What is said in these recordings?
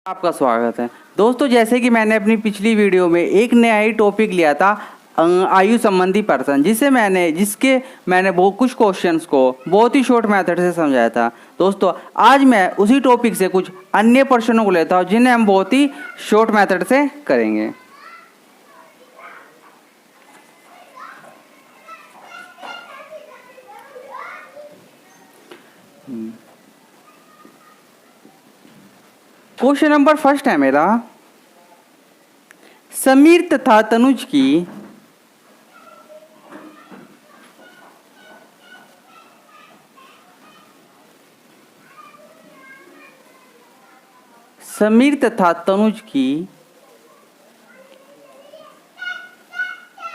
आपका स्वागत है दोस्तों। जैसे कि मैंने अपनी पिछली वीडियो में एक नया ही टॉपिक लिया था आयु संबंधी पर्सन, जिसके मैंने वो कुछ क्वेश्चंस को बहुत ही शॉर्ट मेथड से समझाया था। दोस्तों आज मैं उसी टॉपिक से कुछ अन्य प्रश्नों को लेता हूं जिन्हें हम बहुत ही शॉर्ट मेथड से करेंगे। क्वेश्चन नंबर फर्स्ट है मेरा, समीर तथा तनुज की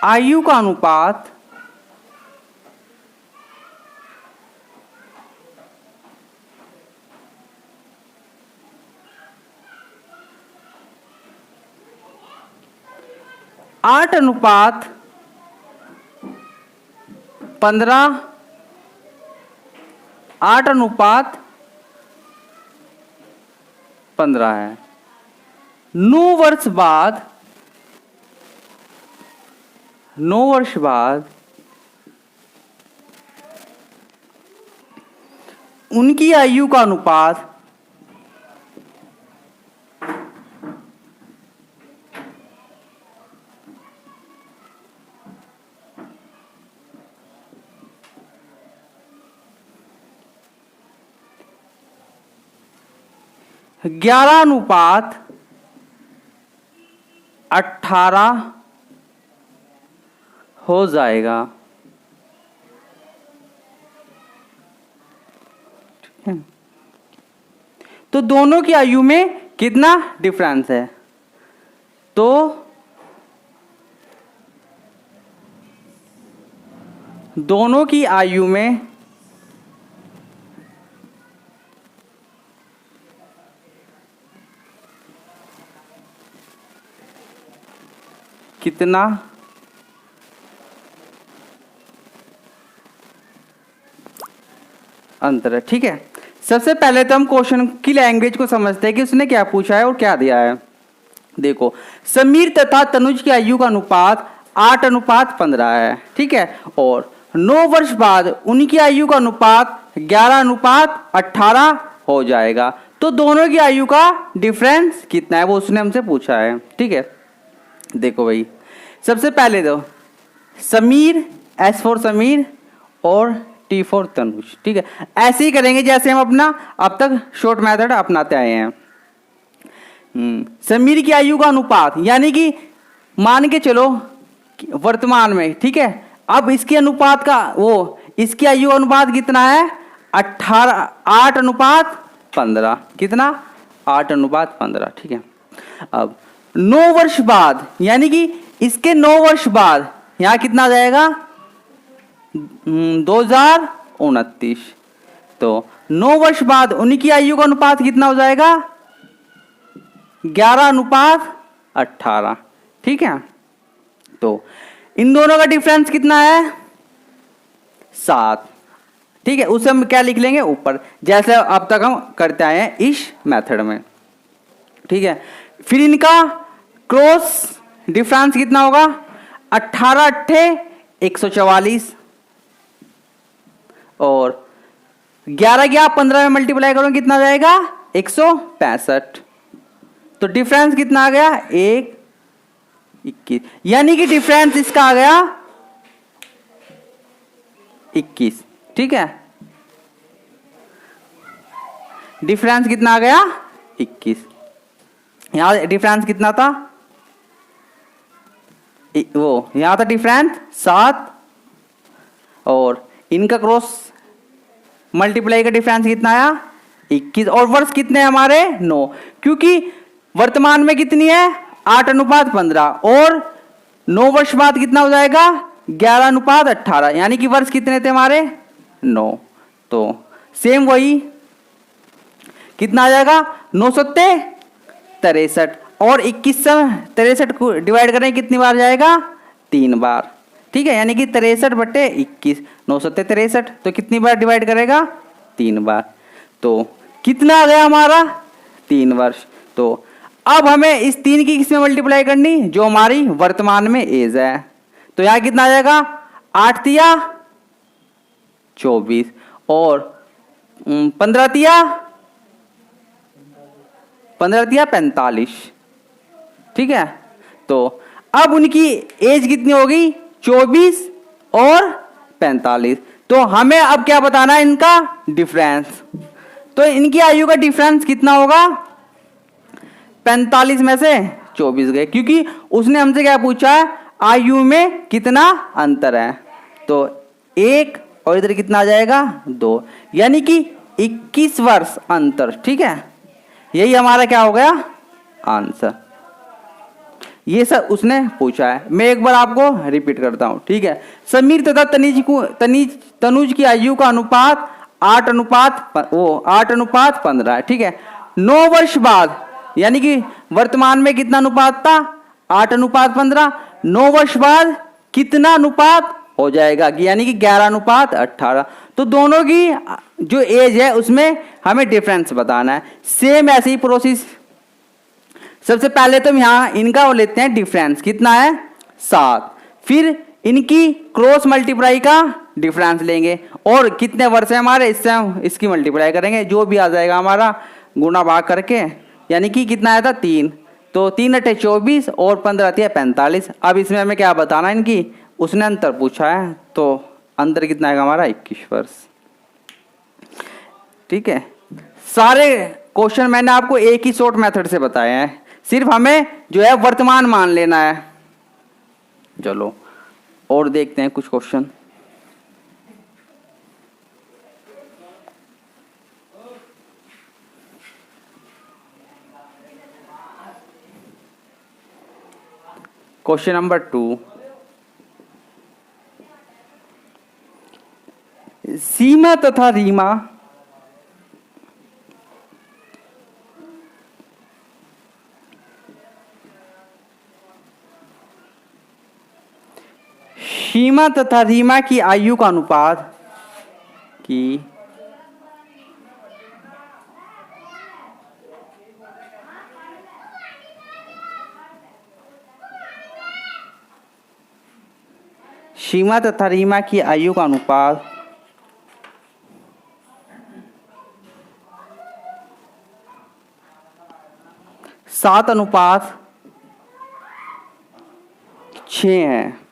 आयु का अनुपात आठ अनुपात 15, 8:15 है। 9 वर्ष बाद उनकी आयु का अनुपात 11:18 हो जाएगा। तो दोनों की आयु में कितना डिफरेंस है? तो दोनों की आयु में कितना अंतर है? ठीक है, सबसे पहले तो हम क्वेश्चन की लैंग्वेज को समझते हैं कि उसने क्या पूछा है और क्या दिया है। देखो, समीर तथा तनुज की आयु का अनुपात 8:15 है, ठीक है, और 9 वर्ष बाद उनकी आयु का अनुपात 11:18 हो जाएगा। तो दोनों की आयु का डिफरेंस कितना है वो उसने हमसे पूछा है। ठीक है, देखो भाई, सबसे पहले दो समीर, एस फॉर समीर और टी फॉर तनुज। ठीक है, ऐसे ही करेंगे जैसे हम अपना अब तक शॉर्ट मेथड अपनाते आए हैं। समीर की आयु का अनुपात, यानी कि मान के चलो वर्तमान में, ठीक है, अब इसके अनुपात का इसकी आयु अनुपात कितना है? 8:15। कितना? 8:15। ठीक है, अब 9 वर्ष बाद, यानी कि इसके 9 वर्ष बाद यहां कितना आ जाएगा? 2029। तो 9 वर्ष बाद उनकी आयु का अनुपात कितना हो जाएगा? 11:18। ठीक है, तो इन दोनों का डिफरेंस कितना है? 7। ठीक है, उसे हम क्या लिख लेंगे? ऊपर, जैसे अब तक हम करते आए हैं इस मेथड में। ठीक है, फिर इनका क्रॉस डिफरेंस कितना होगा? 18 8 144 और 11 15 में मल्टीप्लाई करो कितना जाएगा? 165। तो डिफरेंस कितना आ गया? 1 21, यानी कि डिफरेंस इसका आ गया 21। ठीक है, डिफरेंस कितना आ गया? 21। यहां डिफरेंस कितना था? यहां था डिफरेंस 7 और इनका क्रॉस मल्टीप्लाई का डिफरेंस कितना आया? 21। और वर्ष कितने हैं हमारे? 9, क्योंकि वर्तमान में कितनी है? 8:15 और 9 वर्ष बाद कितना हो जाएगा? 11:18, यानी कि वर्ष कितने थे हमारे? 9। तो सेम वही कितना आ जाएगा? 963 और 21 से 63 को डिवाइड करें कितनी बार जाएगा? 3 बार। ठीक है, यानी कि 63/21, 963। तो कितनी बार डिवाइड करेगा? 3 बार। तो कितना आ गया हमारा? 3 वर्ष। तो अब हमें इस 3 की किसमें मल्टीप्लाई करनी, जो हमारी वर्तमान में एज है। तो यहां कितना आ जाएगा, 8 तिया 24 और 15 तिया 45। ठीक है, तो अब उनकी एज कितनी होगी, 24 और 45। तो हमें अब क्या बताना है, इनका डिफरेंस। तो इनकी आयु का डिफरेंस कितना होगा, 45 में से 24 गए, क्योंकि उसने हमसे क्या पूछा है, आयु में कितना अंतर है। तो 1 और इधर कितना आ जाएगा, 2, यानी कि 21 वर्ष अंतर। ठीक है, यही हमारा क्या हो गया आंसर। ये सब उसने पूछा है। मैं एक बार आपको रिपीट करता हूं। ठीक है, समीर तथा तनुज की आयु का अनुपात 8:15 है। ठीक है, 9 वर्ष बाद, यानी कि वर्तमान में कितना अनुपात था, 8:15। 9 वर्ष बाद कितना अनुपात हो जाएगा, यानी कि 11:18। तो दोनों की जो एज है उसमें हमें डिफरेंस बताना है। सेम ऐसे ही प्रोसेस, सबसे पहले तो हम यहां इनका वो लेते हैं डिफरेंस, कितना है 7। फिर इनकी क्रॉस मल्टीप्लाई का डिफरेंस लेंगे और कितने वर्ष है हमारे, इससे हम इसकी मल्टीप्लाई करेंगे, जो भी आ जाएगा हमारा गुणा भाग करके, यानी कि कितना आया था 3। तो 3 × 24 और 15 × 45। अब इसमें हमें क्या बताना है, इनकी उसने अंतर पूछा है, तो अंतर कितना आएगा हमारा 21 वर्ष। ठीक है, सारे क्वेश्चन मैंने आपको एक ही शॉर्ट मेथड से बताए हैं, सिर्फ हमें जो है वर्तमान मान लेना है। चलो और देखते हैं कुछ क्वेश्चन। क्वेश्चन नंबर 2, सीमा तथा रीमा सीमा तथा रीमा की आयु का अनुपात की सीमा तथा रीमा की आयु का अनुपात 7:6 है।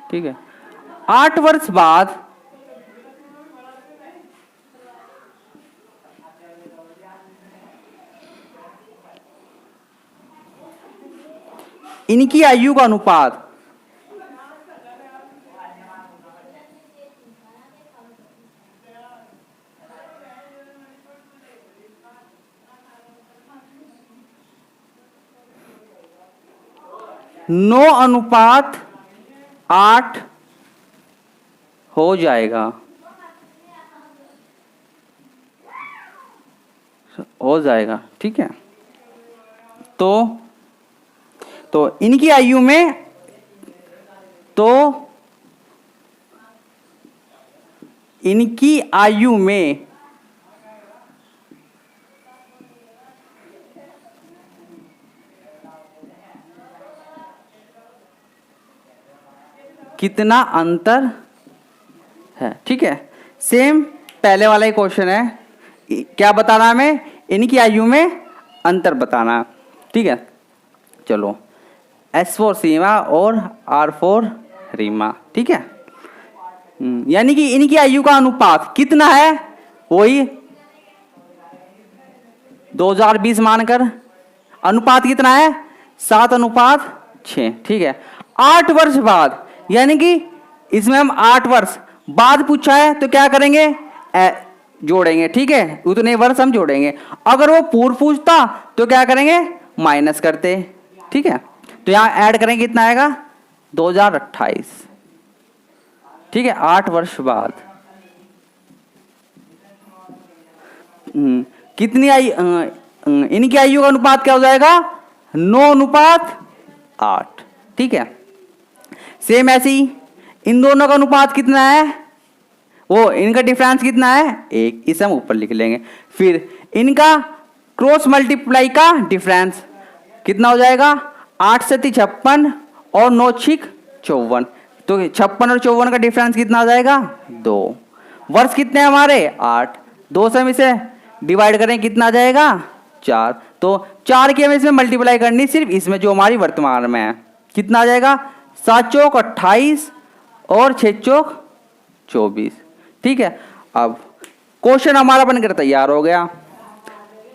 ठीक है, 8 वर्ष बाद इनकी आयु का अनुपात 9:8 हो जाएगा, ठीक है। तो इनकी आयु में कितना अंतर है। ठीक है, सेम पहले वाला ही क्वेश्चन है, क्या बताना हमें, इनकी आयु में अंतर बताना। ठीक है, चलो S फॉर सीमा और R फॉर रीमा। ठीक है, यानी कि इनकी आयु का अनुपात कितना है, वही 2020 मानकर अनुपात कितना है 7:6। ठीक है, 8 वर्ष बाद, यानी कि इसमें हम 8 वर्ष बाद पूछा है तो क्या करेंगे, जोड़ेंगे। ठीक है, उतने वर्ष हम जोड़ेंगे। अगर वो पूर्व पूछता तो क्या करेंगे, माइनस करते। ठीक है, तो यहां ऐड करेंगे, कितना आएगा 2028। ठीक है, 8 वर्ष बाद कितनी इनकी आयु का अनुपात क्या हो जाएगा, 9:8। ठीक है, सेम ऐसे ही इन दोनों का अनुपात कितना है, वो इनका डिफरेंस कितना है 1, इसे हम ऊपर लिख लेंगे। फिर इनका क्रॉस मल्टीप्लाई का डिफरेंस कितना हो जाएगा, 8 से 56 और 9 6 54, तो 56 और 54 का डिफरेंस कितना आ जाएगा 2। वर्ष कितने हैं हमारे 8, 2 से हम इसे डिवाइड करें कितना आ जाएगा 4, तो 4 की हमें इसमें मल्टीप्लाई करनी सिर्फ इसमें जो हमारी वर्तमान में है, कितना आ जाएगा 7 चौक 28 और 6 चौक 24। ठीक है, अब क्वेश्चन हमारा बनकर तैयार हो गया।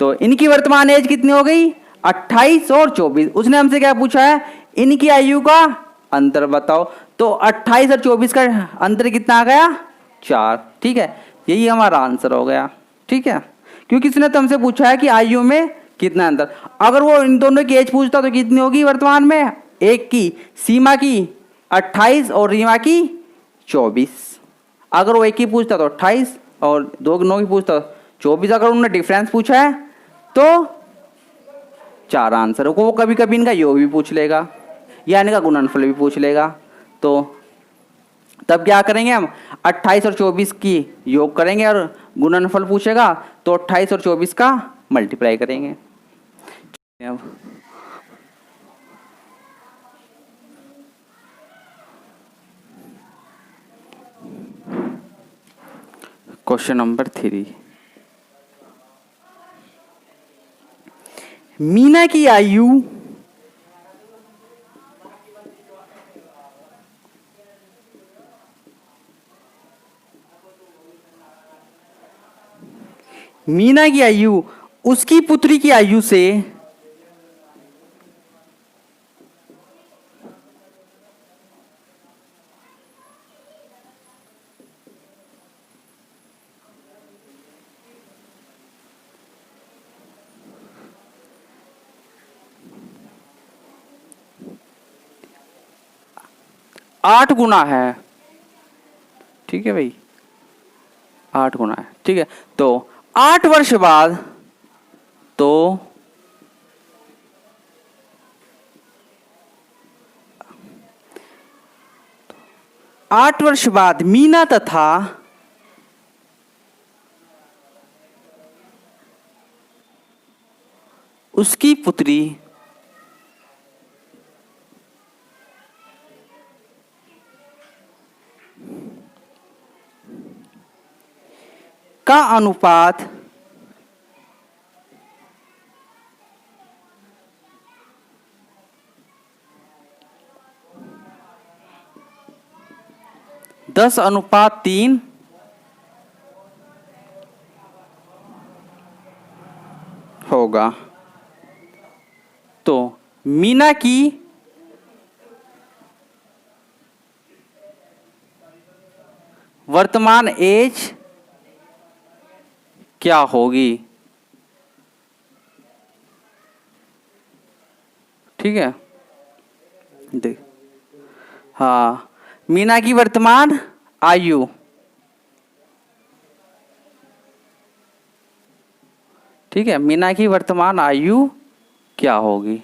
तो इनकी वर्तमान एज कितनी हो गई 28 और 24। उसने हमसे क्या पूछा है, इनकी आयु का अंतर बताओ, तो 28 और 24 का अंतर कितना आ गया 4। ठीक है, यही हमारा आंसर हो गया। ठीक है, क्योंकि इसने तो हमसे पूछा है कि आयु में कितना अंतर, अगर वो इन दोनों की एज पूछता तो कितनी होगी वर्तमान में, एक की सीमा की 28 और रीमा की 24। अगर वो एक की पूछता तो 28 और 2 की पूछता तो 24। अगर उन्होंने डिफरेंस पूछा है तो 4 आंसर को, वो कभी कभी इनका योग भी पूछ लेगा या इनका गुणनफल भी पूछ लेगा। तो तब क्या करेंगे हम, 28 और 24 की योग करेंगे और गुणनफल पूछेगा तो 28 और 24 का मल्टीप्लाई करेंगे। अब क्वेश्चन नंबर 3, मीना की आयु उसकी पुत्री की आयु से 8 गुना है। ठीक है भाई, 8 गुना है। ठीक है, तो 8 वर्ष बाद, तो 8 वर्ष बाद मीना तथा उसकी पुत्री का अनुपात 10:3 होगा। तो मीना की वर्तमान एज क्या होगी। ठीक है, देख, हाँ, मीना की वर्तमान आयु, ठीक है, मीना की वर्तमान आयु क्या होगी।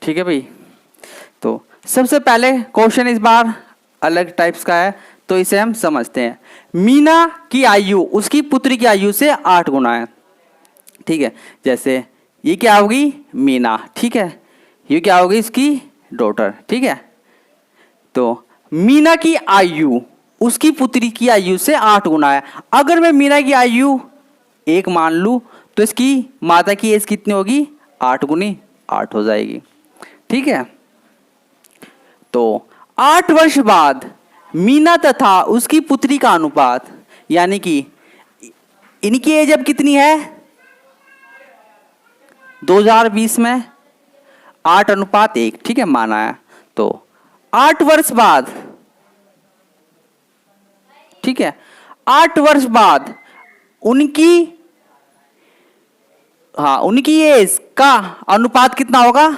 ठीक है भाई, तो सबसे पहले क्वेश्चन इस बार अलग टाइप्स का है, तो इसे हम समझते हैं। मीना की आयु उसकी पुत्री की आयु से 8 गुना है। ठीक है, जैसे ये क्या होगी मीना, ठीक है, ये क्या होगी इसकी डॉटर। ठीक है, तो मीना की आयु उसकी पुत्री की आयु से 8 गुना है। अगर मैं मीना की आयु 1 मान लूं तो इसकी माता की एज कितनी होगी 8 गुनी 8 हो जाएगी। ठीक है, तो 8 वर्ष बाद मीना तथा उसकी पुत्री का अनुपात, यानी कि इनकी एज अब कितनी है 2020 में 8:1। ठीक है, माना है। तो 8 वर्ष बाद, ठीक है, 8 वर्ष बाद उनकी, हाँ, उनकी एज का अनुपात कितना होगा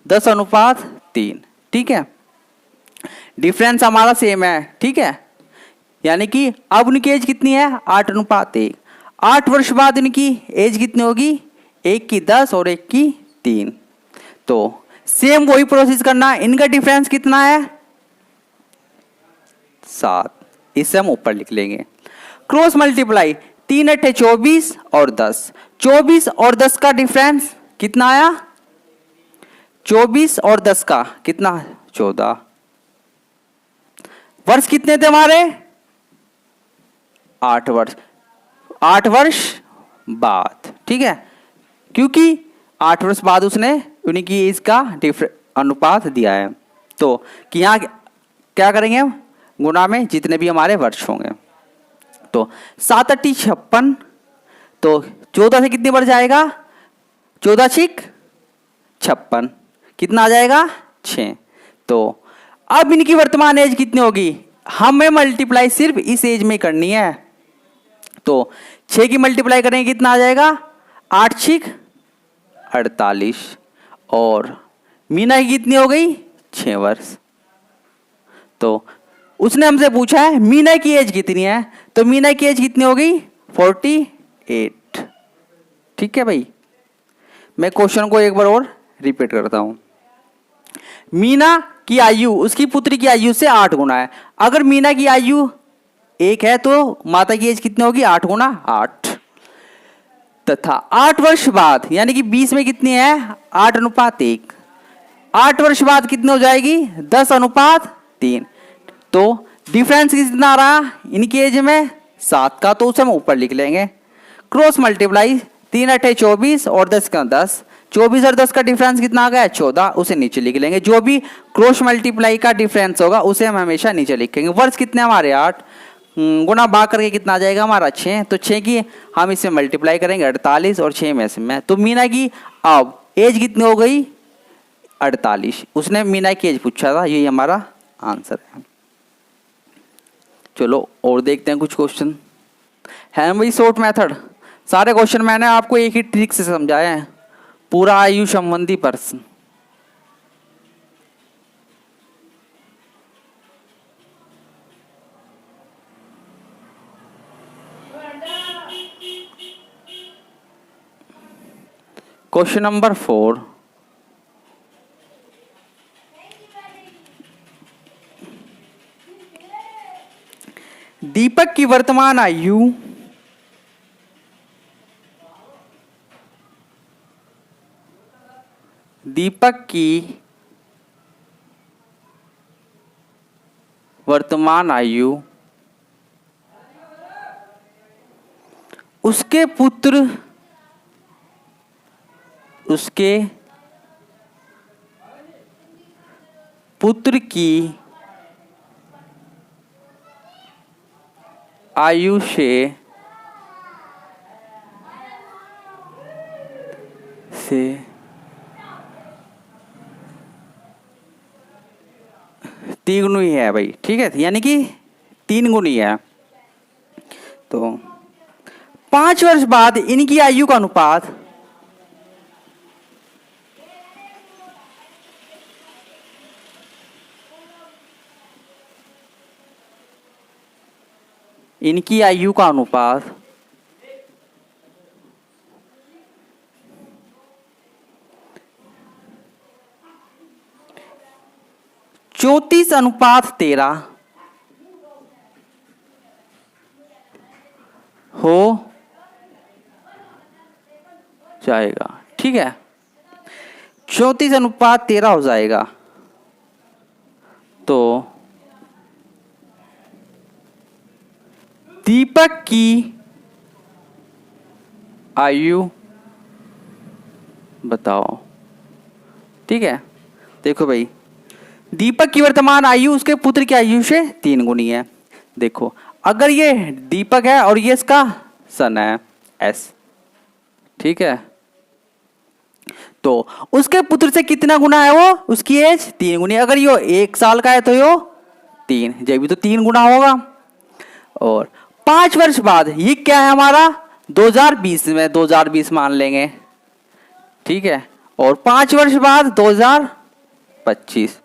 10:3। ठीक है, डिफरेंस हमारा सेम है। ठीक है, यानी कि अब उनकी एज कितनी है 8:1। 8 वर्ष बाद इनकी एज कितनी होगी, 1 की 10 और 1 की 3। तो सेम वही प्रोसेस करना। इनका डिफरेंस कितना है 7। इससे हम ऊपर लिख लेंगे। क्रॉस मल्टीप्लाई 3 अट्ठे 24 और 10, 24 और 10 का डिफरेंस कितना आया? 24 और 10 का कितना? 14। वर्ष कितने थे हमारे? 8 वर्ष। 8 वर्ष बाद, ठीक है, क्योंकि 8 वर्ष बाद उसने उनकी एज का अनुपात दिया है। तो कि यहाँ क्या करेंगे हम? गुणा में जितने भी हमारे वर्ष होंगे। तो 7 अट्ठी 56, तो 14 से कितनी बढ़ जाएगा? 14 छिक 56, कितना आ जाएगा? 6। तो अब इनकी वर्तमान एज कितनी होगी? हमें मल्टीप्लाई सिर्फ इस एज में करनी है। तो 6 की मल्टीप्लाई करेंगे कितना आ जाएगा? 8 छिक 48, और मीना की कितनी हो गई? 6 वर्ष। तो उसने हमसे पूछा है मीना की एज कितनी है, तो मीना की एज कितनी हो गई? 48। ठीक है भाई, मैं क्वेश्चन को एक बार और रिपीट करता हूं। मीना की आयु उसकी पुत्री की आयु से 8 गुना है। अगर मीना की आयु 1 है तो माता की एज कितनी होगी? 8 गुना 8, तथा 8 वर्ष बाद यानी कि 20 में कितनी है? 8:1। 8 वर्ष बाद कितनी हो जाएगी? 10:3। तो डिफरेंस कितना आ रहा इनकी एज में? 7 का, तो उसे हम ऊपर लिख लेंगे। क्रॉस मल्टीप्लाई 3 अट्ठे 24 और 10 का 10, 24 और 10 का डिफरेंस कितना आ गया? 14, उसे नीचे लिख लेंगे। जो भी क्रॉस मल्टीप्लाई का डिफरेंस होगा उसे हम हमेशा नीचे लिखेंगे। वर्ष कितने हमारे? 8 गुना भाग करके कितना आ जाएगा हमारा? 6। तो 6 की हम इसे मल्टीप्लाई करेंगे 48 और 6 में से मैं, तो मीना की अब एज कितनी हो गई? 48। उसने मीना की एज पूछा था, यही हमारा आंसर है। चलो और देखते हैं कुछ क्वेश्चन है भाई। शॉर्ट मेथड, सारे क्वेश्चन मैंने आपको एक ही ट्रिक से समझाए हैं, पूरा आयु संबंधी प्रश्न। क्वेश्चन नंबर 4, दीपक की वर्तमान आयु उसके पुत्र की आयु से 3 गुनी है भाई, ठीक है, यानी कि 3 गुनी है। तो 5 वर्ष बाद इनकी आयु का अनुपात इनकी आयु का अनुपात 34:13 हो जाएगा, ठीक है, 34:13 हो जाएगा। तो दीपक की आयु बताओ, ठीक है। देखो भाई, दीपक की वर्तमान आयु उसके पुत्र की आयु से 3 गुनी है। देखो, अगर ये दीपक है और ये इसका सन है एस, ठीक है, तो उसके पुत्र से कितना गुना है वो? उसकी एज 3 गुनी। अगर यो 1 साल का है तो यो 3, जब भी तो 3 गुना होगा। और 5 वर्ष बाद ये क्या है हमारा? 2020 में 2020 मान लेंगे, ठीक है, और 5 वर्ष बाद 2025,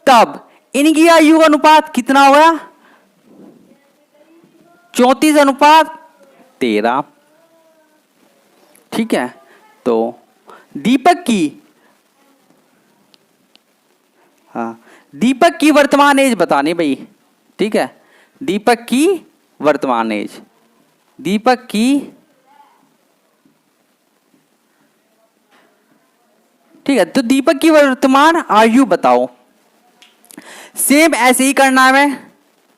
तब इनकी आयु का अनुपात कितना होगा? 34:13, ठीक है। तो दीपक की वर्तमान एज बतानी भाई, ठीक है। दीपक की वर्तमान एज, दीपक की, ठीक है, तो दीपक की वर्तमान आयु बताओ। सेम ऐसे ही करना है।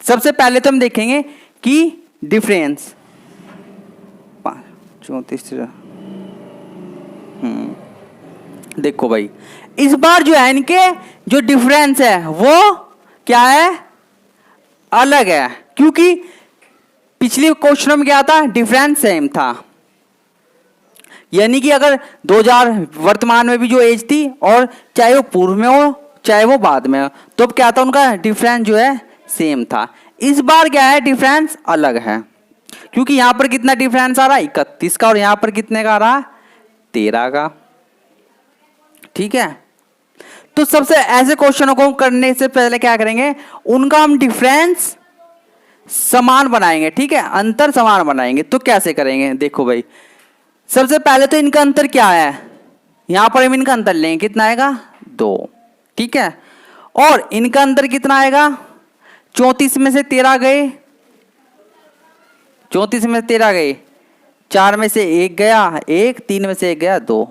सबसे पहले तो हम देखेंगे कि डिफरेंस 34। देखो भाई, इस बार जो है इनके जो डिफरेंस है वो क्या है, अलग है, क्योंकि पिछले क्वेश्चन में क्या था, डिफरेंस सेम था। यानी कि अगर 2000 वर्तमान में भी जो एज थी और चाहे वो पूर्व में हो चाहे वो बाद में हो, तो अब क्या था, उनका डिफरेंस जो है सेम था। इस बार क्या है, डिफरेंस अलग है, क्योंकि यहां पर कितना डिफरेंस आ रहा है, 31 का, और यहां पर कितने का आ रहा है, 13 का। ठीक है, तो सबसे ऐसे क्वेश्चनों को करने से पहले क्या करेंगे, उनका हम डिफरेंस समान बनाएंगे। ठीक है, अंतर समान बनाएंगे। तो कैसे करेंगे, देखो भाई, सबसे पहले तो इनका अंतर क्या है, यहां पर हम इनका अंतर लेंगे, कितना आएगा, 2। ठीक है, और इनका अंतर कितना आएगा, 34 में से 13 गए, 34 में से 13 गए, 4 में से 1 गया 1, 3 में से 1 गया 2,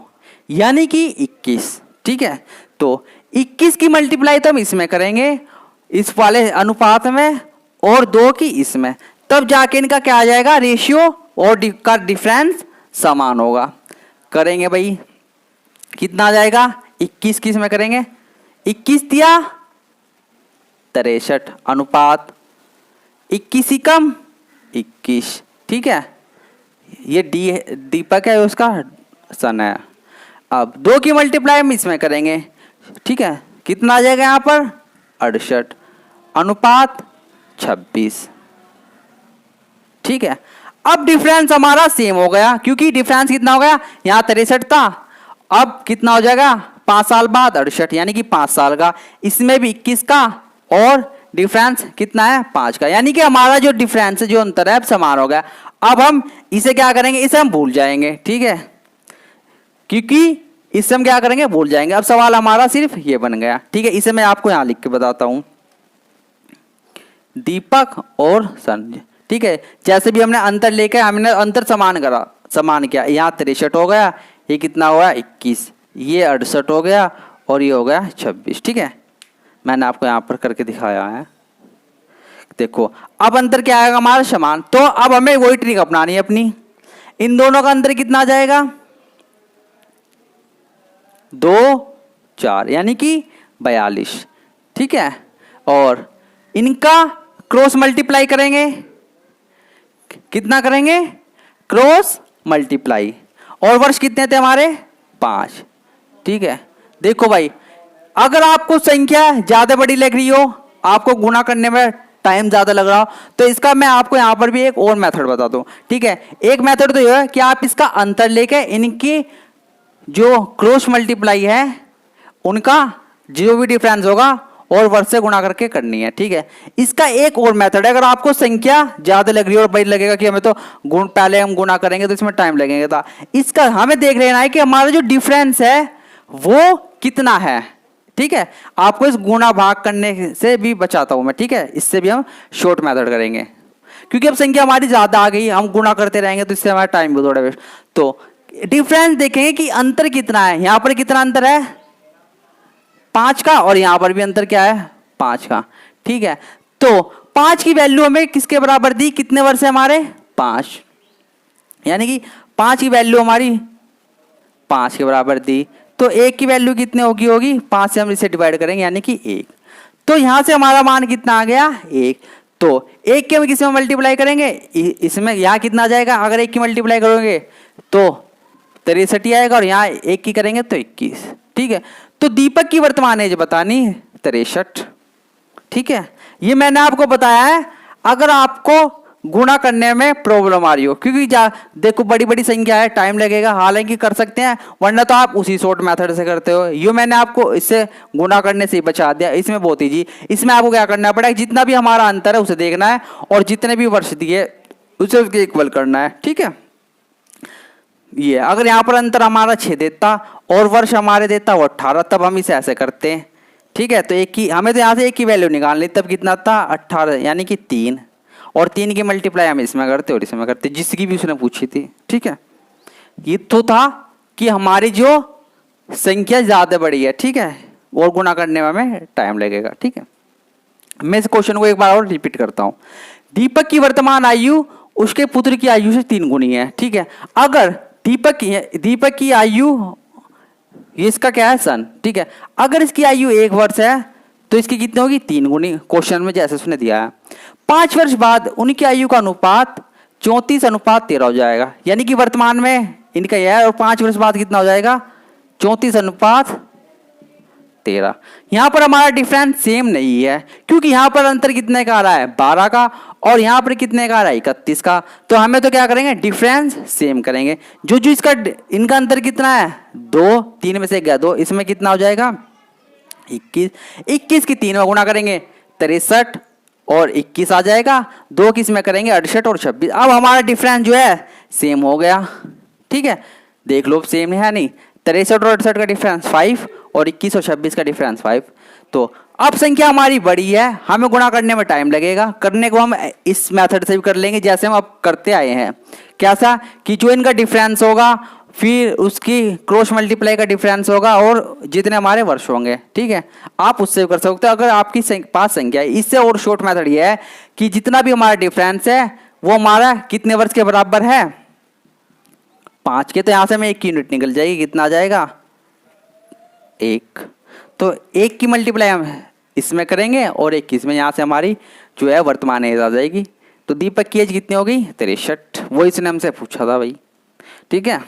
यानी कि 21। ठीक है, तो 21 की मल्टीप्लाई तो हम इसमें करेंगे, इस वाले अनुपात में, और 2 की इसमें, तब जाके इनका क्या आ जाएगा, रेशियो और का डिफरेंस समान होगा। करेंगे भाई, कितना आ जाएगा, 21 किस में करेंगे, 21 दिया 63 अनुपात 21 ही कम 21। ठीक है, ये दीपक है, उसका सन है। अब 2 की मल्टीप्लाई हम इसमें करेंगे। ठीक है, कितना आ जाएगा यहां पर, 68 अनुपात 26। ठीक है, अब डिफरेंस हमारा सेम हो गया, क्योंकि डिफरेंस कितना हो गया, यहां 63 था, अब कितना हो जाएगा, 5 साल बाद 68, यानी कि 5 साल का, इसमें भी 21 का, और डिफरेंस कितना है, 5 का, यानी कि हमारा जो डिफरेंस जो अंतर है अब समान हो गया। अब हम इसे क्या करेंगे, इसे हम भूल जाएंगे। ठीक है, क्योंकि इससे हम क्या करेंगे, भूल जाएंगे। अब सवाल हमारा सिर्फ ये बन गया। ठीक है, इसे मैं आपको यहां लिख के बताता हूं, दीपक और संजय। ठीक है, जैसे भी हमने अंतर लेके हमने अंतर समान करा, समान किया, यहाँ 63 हो गया, ये कितना हुआ 21, ये 68 हो गया, और ये हो गया 26। ठीक है, मैंने आपको यहाँ पर करके दिखाया है। देखो, अब अंतर क्या आएगा हमारा, समान। तो अब हमें वही ट्रिक अपनानी है अपनी, इन दोनों का अंतर कितना आ जाएगा, 2 4, यानी कि 42। ठीक है, और इनका क्रॉस मल्टीप्लाई करेंगे, कितना करेंगे, क्रॉस मल्टीप्लाई, और वर्ष कितने थे हमारे, 5। ठीक है, देखो भाई, अगर आपको संख्या ज्यादा बड़ी लग रही हो, आपको गुणा करने में टाइम ज्यादा लग रहा हो, तो इसका मैं आपको यहां पर भी एक और मेथड बता दूं। ठीक है, एक मेथड तो यह है कि आप इसका अंतर लेके इनकी जो क्रॉस मल्टीप्लाई है उनका जो भी डिफरेंस होगा और वर्ष से गुणा करके करनी है। ठीक है, इसका एक और मेथड है, अगर आपको संख्या ज्यादा लग रही है और भाई लगेगा कि हमें तो पहले हम गुणा करेंगे तो इसमें टाइम लगेगा, था इसका हमें देख लेना है कि हमारा जो डिफरेंस है वो कितना है। ठीक है, आपको इस गुणा भाग करने से भी बचाता हूं मैं। ठीक है, इससे भी हम शॉर्ट मेथड करेंगे, क्योंकि अब संख्या हमारी ज्यादा आ गई, हम गुणा करते रहेंगे तो इससे हमारा टाइम भी थोड़ा वेस्ट। तो डिफरेंस देखेंगे कि अंतर कितना है, यहां पर कितना अंतर है, 5 का, और यहां पर भी अंतर क्या है, 5 का। ठीक है, तो 5 की वैल्यू हमें किसके बराबर दी, कितने वर्ष है हमारे, 5, यानी कि 5 की वैल्यू हमारी 5 के बराबर दी। तो 1 की वैल्यू कितनी होगी 5 से हम इसे डिवाइड करेंगे, यानी कि 1। तो यहां से हमारा मान कितना आ गया, 1। तो 1 के हम किसमें मल्टीप्लाई करेंगे, इसमें, यहां कितना आ जाएगा, अगर 1 की मल्टीप्लाई करोगे तो 63 आएगा, और यहाँ 1 की करेंगे तो 21। ठीक है, तो दीपक की वर्तमान एज बतानी 63। ठीक है, ये मैंने आपको बताया है अगर आपको गुणा करने में प्रॉब्लम आ रही हो, क्योंकि देखो बड़ी बड़ी संख्या है, टाइम लगेगा, हालांकि कर सकते हैं, वरना तो आप उसी शॉर्ट मेथड से करते हो। ये मैंने आपको इससे गुणा करने से ही बचा दिया, इसमें बहुत ईजी। इसमें आपको क्या करना पड़ेगा, जितना भी हमारा अंतर है उसे देखना है, और जितने भी वर्ष दिए उसे उसके इक्वल करना है। ठीक है, ये अगर यहाँ पर अंतर हमारा 6 देता और वर्ष हमारे देता वो 18, तब हम इसे ऐसे करते हैं। ठीक है, तो एक की हमें तो यहाँ से 1 की वैल्यू निकालनी, तब कितना था 18, यानी कि 3। और 3 की मल्टीप्लाई हम इसमें करते और इसमें करते, जिसकी भी उसने पूछी थी। ठीक है, ये तो था कि हमारी जो संख्या ज्यादा बड़ी है, ठीक है, और गुणा करने में हमें टाइम लगेगा। ठीक है, मैं इस क्वेश्चन को एक बार और रिपीट करता हूं। दीपक की वर्तमान आयु उसके पुत्र की आयु से 3 गुनी है। ठीक है, अगर दीपक की आयु, ये इसका क्या है सन, ठीक है, अगर इसकी आयु 1 वर्ष है तो इसकी कितनी होगी 3 गुनी, क्वेश्चन में जैसे उसने दिया है। 5 वर्ष बाद उनकी आयु का अनुपात 34:13 हो जाएगा, यानी कि वर्तमान में इनका यह है और 5 वर्ष बाद कितना हो जाएगा 34:13। यहां पर हमारा डिफरेंस सेम नहीं है, क्योंकि यहां पर अंतर कितने का आ रहा है 12 का, और यहां पर कितने का आ रहा है 31 का। तो हमें तो क्या करेंगे डिफरेंस सेम करेंगे। जो जो इसका इनका अंतर कितना है 2, 3 में से गया 2, इसमें कितना हो जाएगा 21। 21 की 3 में गुणा करेंगे 63 और 21 आ जाएगा। 2 किस में करेंगे 68 और 26। अब हमारा डिफरेंस जो है सेम हो गया। ठीक है, देख लो सेम है नहीं, 63 और 68 का डिफरेंस 5 और 21 और 26 का डिफरेंस 5। तो अब संख्या हमारी बड़ी है, हमें गुणा करने में टाइम लगेगा। करने को हम इस मेथड से भी कर लेंगे जैसे हम अब करते आए हैं। कैसा कि जो इनका डिफरेंस होगा फिर उसकी क्रॉस मल्टीप्लाई का डिफरेंस होगा और जितने हमारे वर्ष होंगे। ठीक है, आप उससे कर सकते हो अगर आपकी पास संख्या है। इससे और शॉर्ट मेथड ये है कि जितना भी हमारा डिफरेंस है वो हमारा कितने वर्ष के बराबर है 5 के, तो यहां से हमें 1 की यूनिट निकल जाएगी, कितना आ जाएगा 1। तो 1 की मल्टीप्लाई हम इसमें करेंगे और 21 में, यहां से हमारी जो है वर्तमान एज आ जाएगी। तो दीपक की एज कितनी हो गई 63, वो इसने हमसे पूछा था भाई। ठीक है,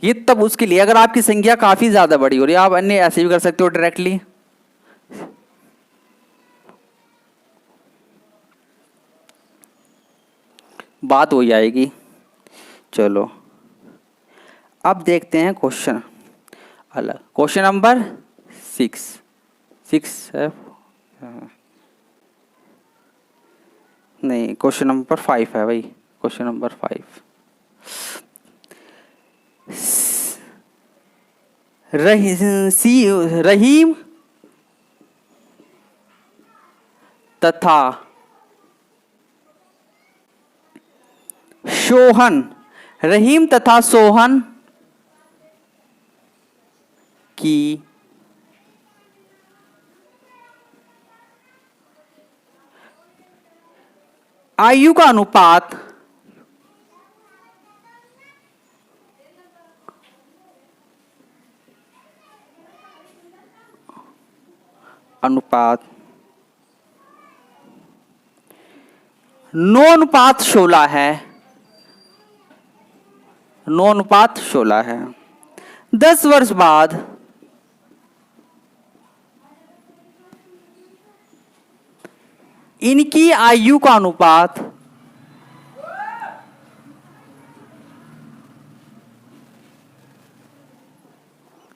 ये तब उसके लिए अगर आपकी संख्या काफी ज्यादा बड़ी हो रही है, आप अन्य ऐसे भी कर सकते हो डायरेक्टली। बात हो जाएगी। चलो अब देखते हैं क्वेश्चन अलग, क्वेश्चन नंबर 6 है नहीं, क्वेश्चन नंबर 5 है भाई, क्वेश्चन नंबर 5। रहीम तथा सोहन, रहीम तथा सोहन की आयु का अनुपात अनुपात 9:16 है, 9:16 है। 10 वर्ष बाद इनकी आयु का अनुपात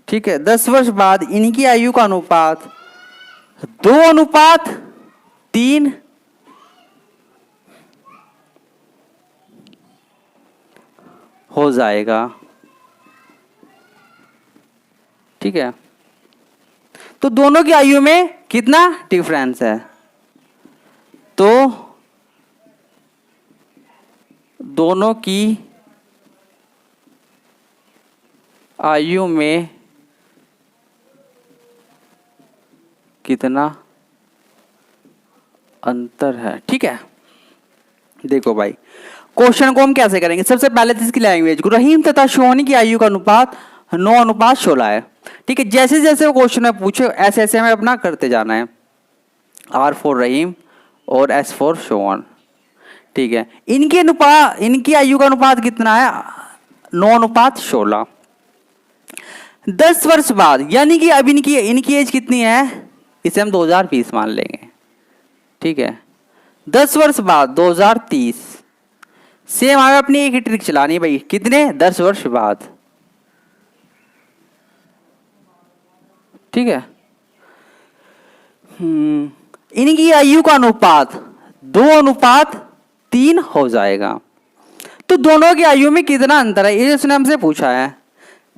ठीक है, 10 वर्ष बाद इनकी आयु का अनुपात 2:3 हो जाएगा। ठीक है, तो दोनों की आयु में कितना डिफरेंस है, तो दोनों की आयु में कितना अंतर है। ठीक है, देखो भाई क्वेश्चन को हम कैसे करेंगे। सबसे पहले तो इसकी लैंग्वेज को, रहीम तथा सोहनी की आयु का अनुपात 9:16 है। ठीक है, जैसे जैसे वो क्वेश्चन में पूछे ऐसे ऐसे हमें अपना करते जाना है। R फॉर रहीम और S फॉर सोहन। ठीक है, इनकी आयु का अनुपात कितना है 9:16। 10 वर्ष बाद यानी कि अब इनकी एज कितनी है, इसे हम 2020 मान लेंगे। ठीक है, 10 वर्ष बाद 2030, सेम हमें अपनी एक ही ट्रिक चलानी है भाई, कितने 10 वर्ष बाद। ठीक है, इनकी आयु का अनुपात 2:3 हो जाएगा। तो दोनों की आयु में कितना अंतर है ये उसने हमसे पूछा है।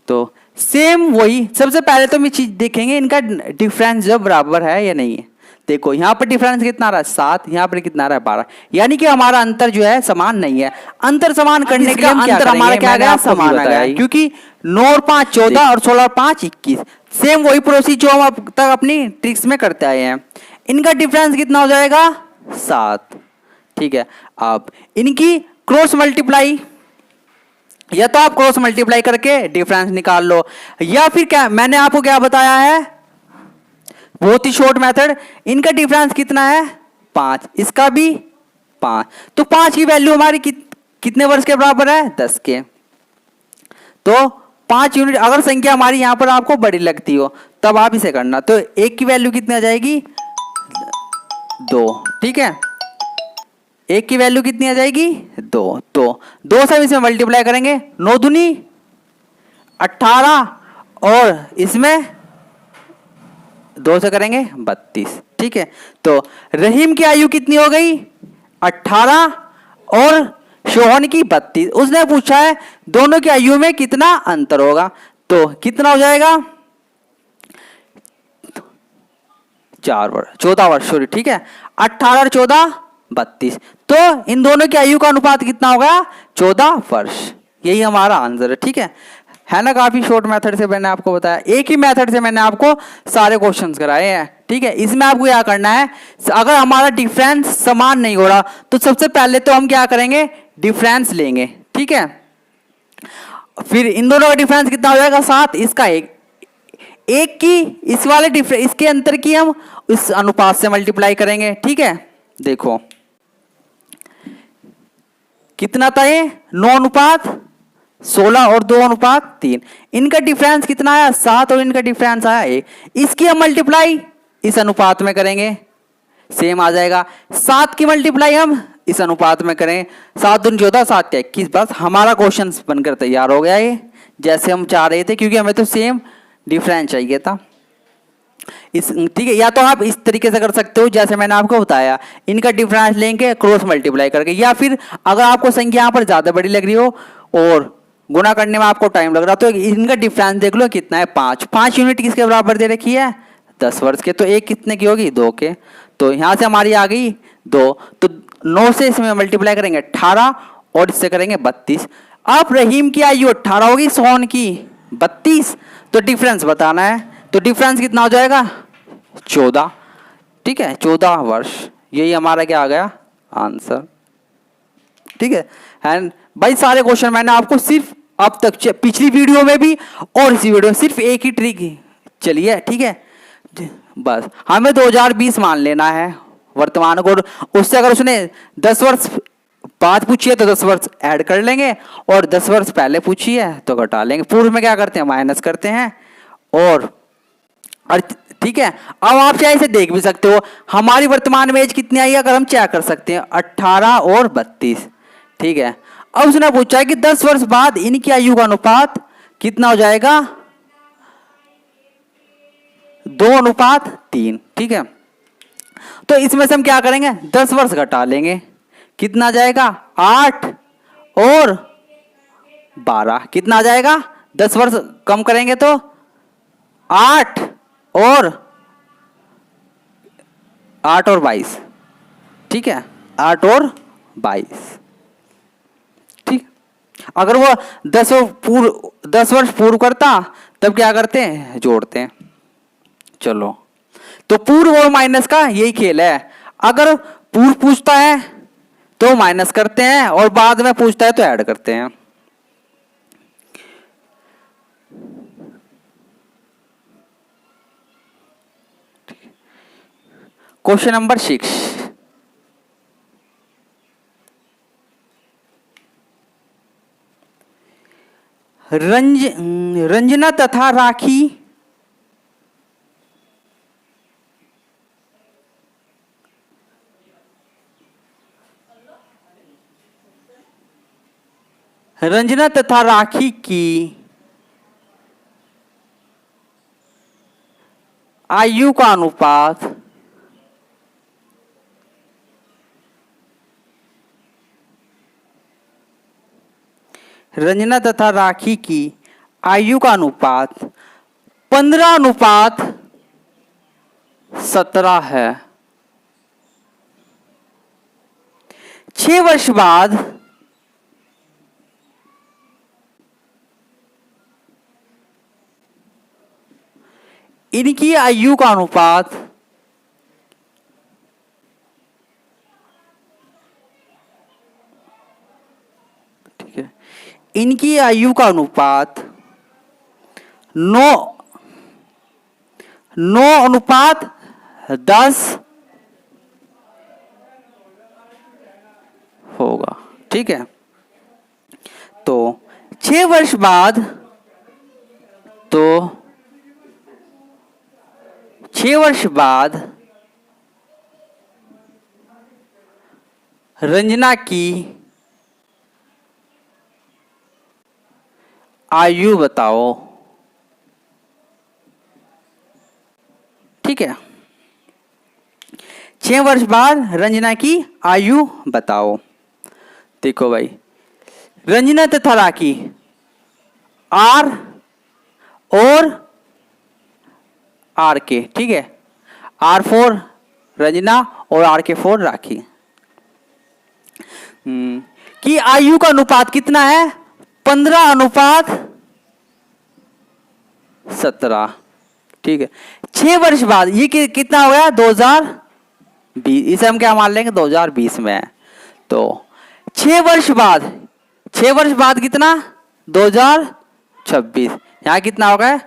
तो सेम वही, सबसे पहले तो हम ये चीज देखेंगे इनका डिफरेंस जो बराबर है या नहीं है। देखो यहाँ पर डिफरेंस कितना आ रहा है 7, यहाँ पर कितना आ रहा है 12, यानी कि हमारा अंतर जो है समान नहीं है। अंतर समान करने के लिए हम क्या करेंगे, हमारा क्या आ गया, समान आ गया, क्योंकि 9 और 5 14 और 16 और 5 21। सेम वही प्रोसीजर जो हम अब तक अपनी ट्रिक्स में करते आए हैं। इनका डिफरेंस कितना हो जाएगा 7, ठीक है। अब इनकी क्रॉस मल्टीप्लाई, या तो आप क्रॉस मल्टीप्लाई करके डिफरेंस निकाल लो, या फिर क्या मैंने आपको क्या बताया है, बहुत ही शॉर्ट मेथड। इनका डिफरेंस कितना है 5, इसका भी 5, तो 5 की वैल्यू हमारी कितने वर्ष के बराबर है 10 के। तो 5 यूनिट, अगर संख्या हमारी यहां पर आपको बड़ी लगती हो तब आप इसे करना। तो 1 की वैल्यू कितनी आ जाएगी 2, ठीक है। 1 की वैल्यू कितनी आ जाएगी 2, तो 2 से इसमें मल्टीप्लाई करेंगे, 9 दूनी 18 और इसमें 2 से करेंगे 32, ठीक है। तो रहीम की आयु कितनी हो गई 18 और शोहन की 32। उसने पूछा है दोनों की आयु में कितना अंतर होगा, तो कितना हो जाएगा 14 वर्ष, सॉरी, ठीक है। 18 और 14 32, तो इन दोनों की आयु का अनुपात कितना होगा 14 वर्ष। यही हमारा आंसर है, ठीक है ना। काफी शॉर्ट मेथड से मैंने आपको बताया, एक ही मेथड से मैंने आपको सारे क्वेश्चंस कराए हैं, ठीक है। इसमें आपको क्या करना है, अगर हमारा डिफरेंस समान नहीं हो रहा तो सबसे पहले तो हम क्या करेंगे, डिफरेंस लेंगे, ठीक है। फिर इन दोनों का डिफरेंस कितना हो जाएगा 7, इसका 1 की इस वाले डिफरेंस, इसके अंतर की हम इस अनुपात से मल्टीप्लाई करेंगे, ठीक है। देखो कितना था ये 9 अनुपात 16 और 2 अनुपात 3, इनका डिफरेंस कितना आया 7 और इनका डिफरेंस आया 1, इसकी हम मल्टीप्लाई इस अनुपात में करेंगे, सेम आ जाएगा। 7 की मल्टीप्लाई हम इस अनुपात में करें, 7 दूनी 14 7 के 21, बस हमारा क्वेश्चन बनकर तैयार हो गया ये, जैसे हम चाह रहे थे, क्योंकि हमें तो सेम डिफरेंस चाहिए था इस, ठीक है। या तो आप इस तरीके से कर सकते हो जैसे मैंने आपको बताया, इनका डिफरेंस लेंगे क्रॉस मल्टीप्लाई करके, या फिर अगर आपको संख्या यहाँ पर ज्यादा बड़ी लग रही हो और गुणा करने में आपको टाइम लग रहा तो इनका डिफरेंस देख लो कितना है 5 यूनिट किसके बराबर दे रखी है 10 वर्ष के, तो 1 कितने की होगी 2 के, तो यहाँ से हमारी आ गई 2, तो 9 से इसमें मल्टीप्लाई करेंगे 18 और इससे करेंगे 32। अब रहीम की आयु 18 होगी, सोहन की 32, तो डिफरेंस बताना है, तो डिफरेंस कितना हो जाएगा 14, ठीक है, 14 वर्ष। यही हमारा क्या आ गया आंसर, ठीक है। एंड भाई सारे क्वेश्चन मैंने आपको सिर्फ अब तक पिछली वीडियो में भी और इसी वीडियो में सिर्फ एक ही ट्रिक चली है, ठीक है। बस हमें 2020 मान लेना है वर्तमान को, उससे अगर उसने 10 वर्ष बाद पूछी है तो 10 वर्ष ऐड कर लेंगे, और 10 वर्ष पहले पूछी है तो घटा लेंगे। पूर्व में क्या करते हैं माइनस करते हैं, और ठीक है। अब आप चाहे इसे देख भी सकते हो, हमारी वर्तमान में एज कितनी आई है अगर हम चेक कर सकते हैं 18 और 32, ठीक है। अब उसने पूछा है कि 10 वर्ष बाद इनकी आयु का अनुपात कितना हो जाएगा 2:3, ठीक है। तो इसमें से हम क्या करेंगे 10 वर्ष घटा लेंगे, कितना आ जाएगा 8 और 12, कितना आ जाएगा 10 वर्ष कम करेंगे तो 8 और 22, ठीक है, 8 और 22, ठीक। अगर वो 10 वर्ष पूर्व करता तब क्या करते हैं जोड़ते हैं। चलो, तो पूर्व और माइनस का यही खेल है, अगर पूर्व पूछता है तो माइनस करते हैं और बाद में पूछता है तो ऐड करते हैं। क्वेश्चन नंबर 6, रंजना तथा राखी की आयु का अनुपात रंजना तथा राखी की आयु का अनुपात 15:17 है। 6 वर्ष बाद इनकी आयु का अनुपात ठीक है, इनकी आयु का अनुपात 9:10 होगा। ठीक है, तो 6 वर्ष बाद, तो 6 वर्ष बाद रंजना की आयु बताओ। ठीक है, 6 वर्ष बाद रंजना की आयु बताओ। देखो भाई, रंजना तथा राखी आर और आर के, ठीक है, R4 रंजना और RK4 राखी की आयु का अनुपात कितना है? 15:17। ठीक है, 6 वर्ष बाद ये कितना हो गया? 2020। इसे हम क्या मान लेंगे? 2020 में। तो 6 वर्ष बाद, 6 वर्ष बाद कितना? 2026। यहां कितना हो गया?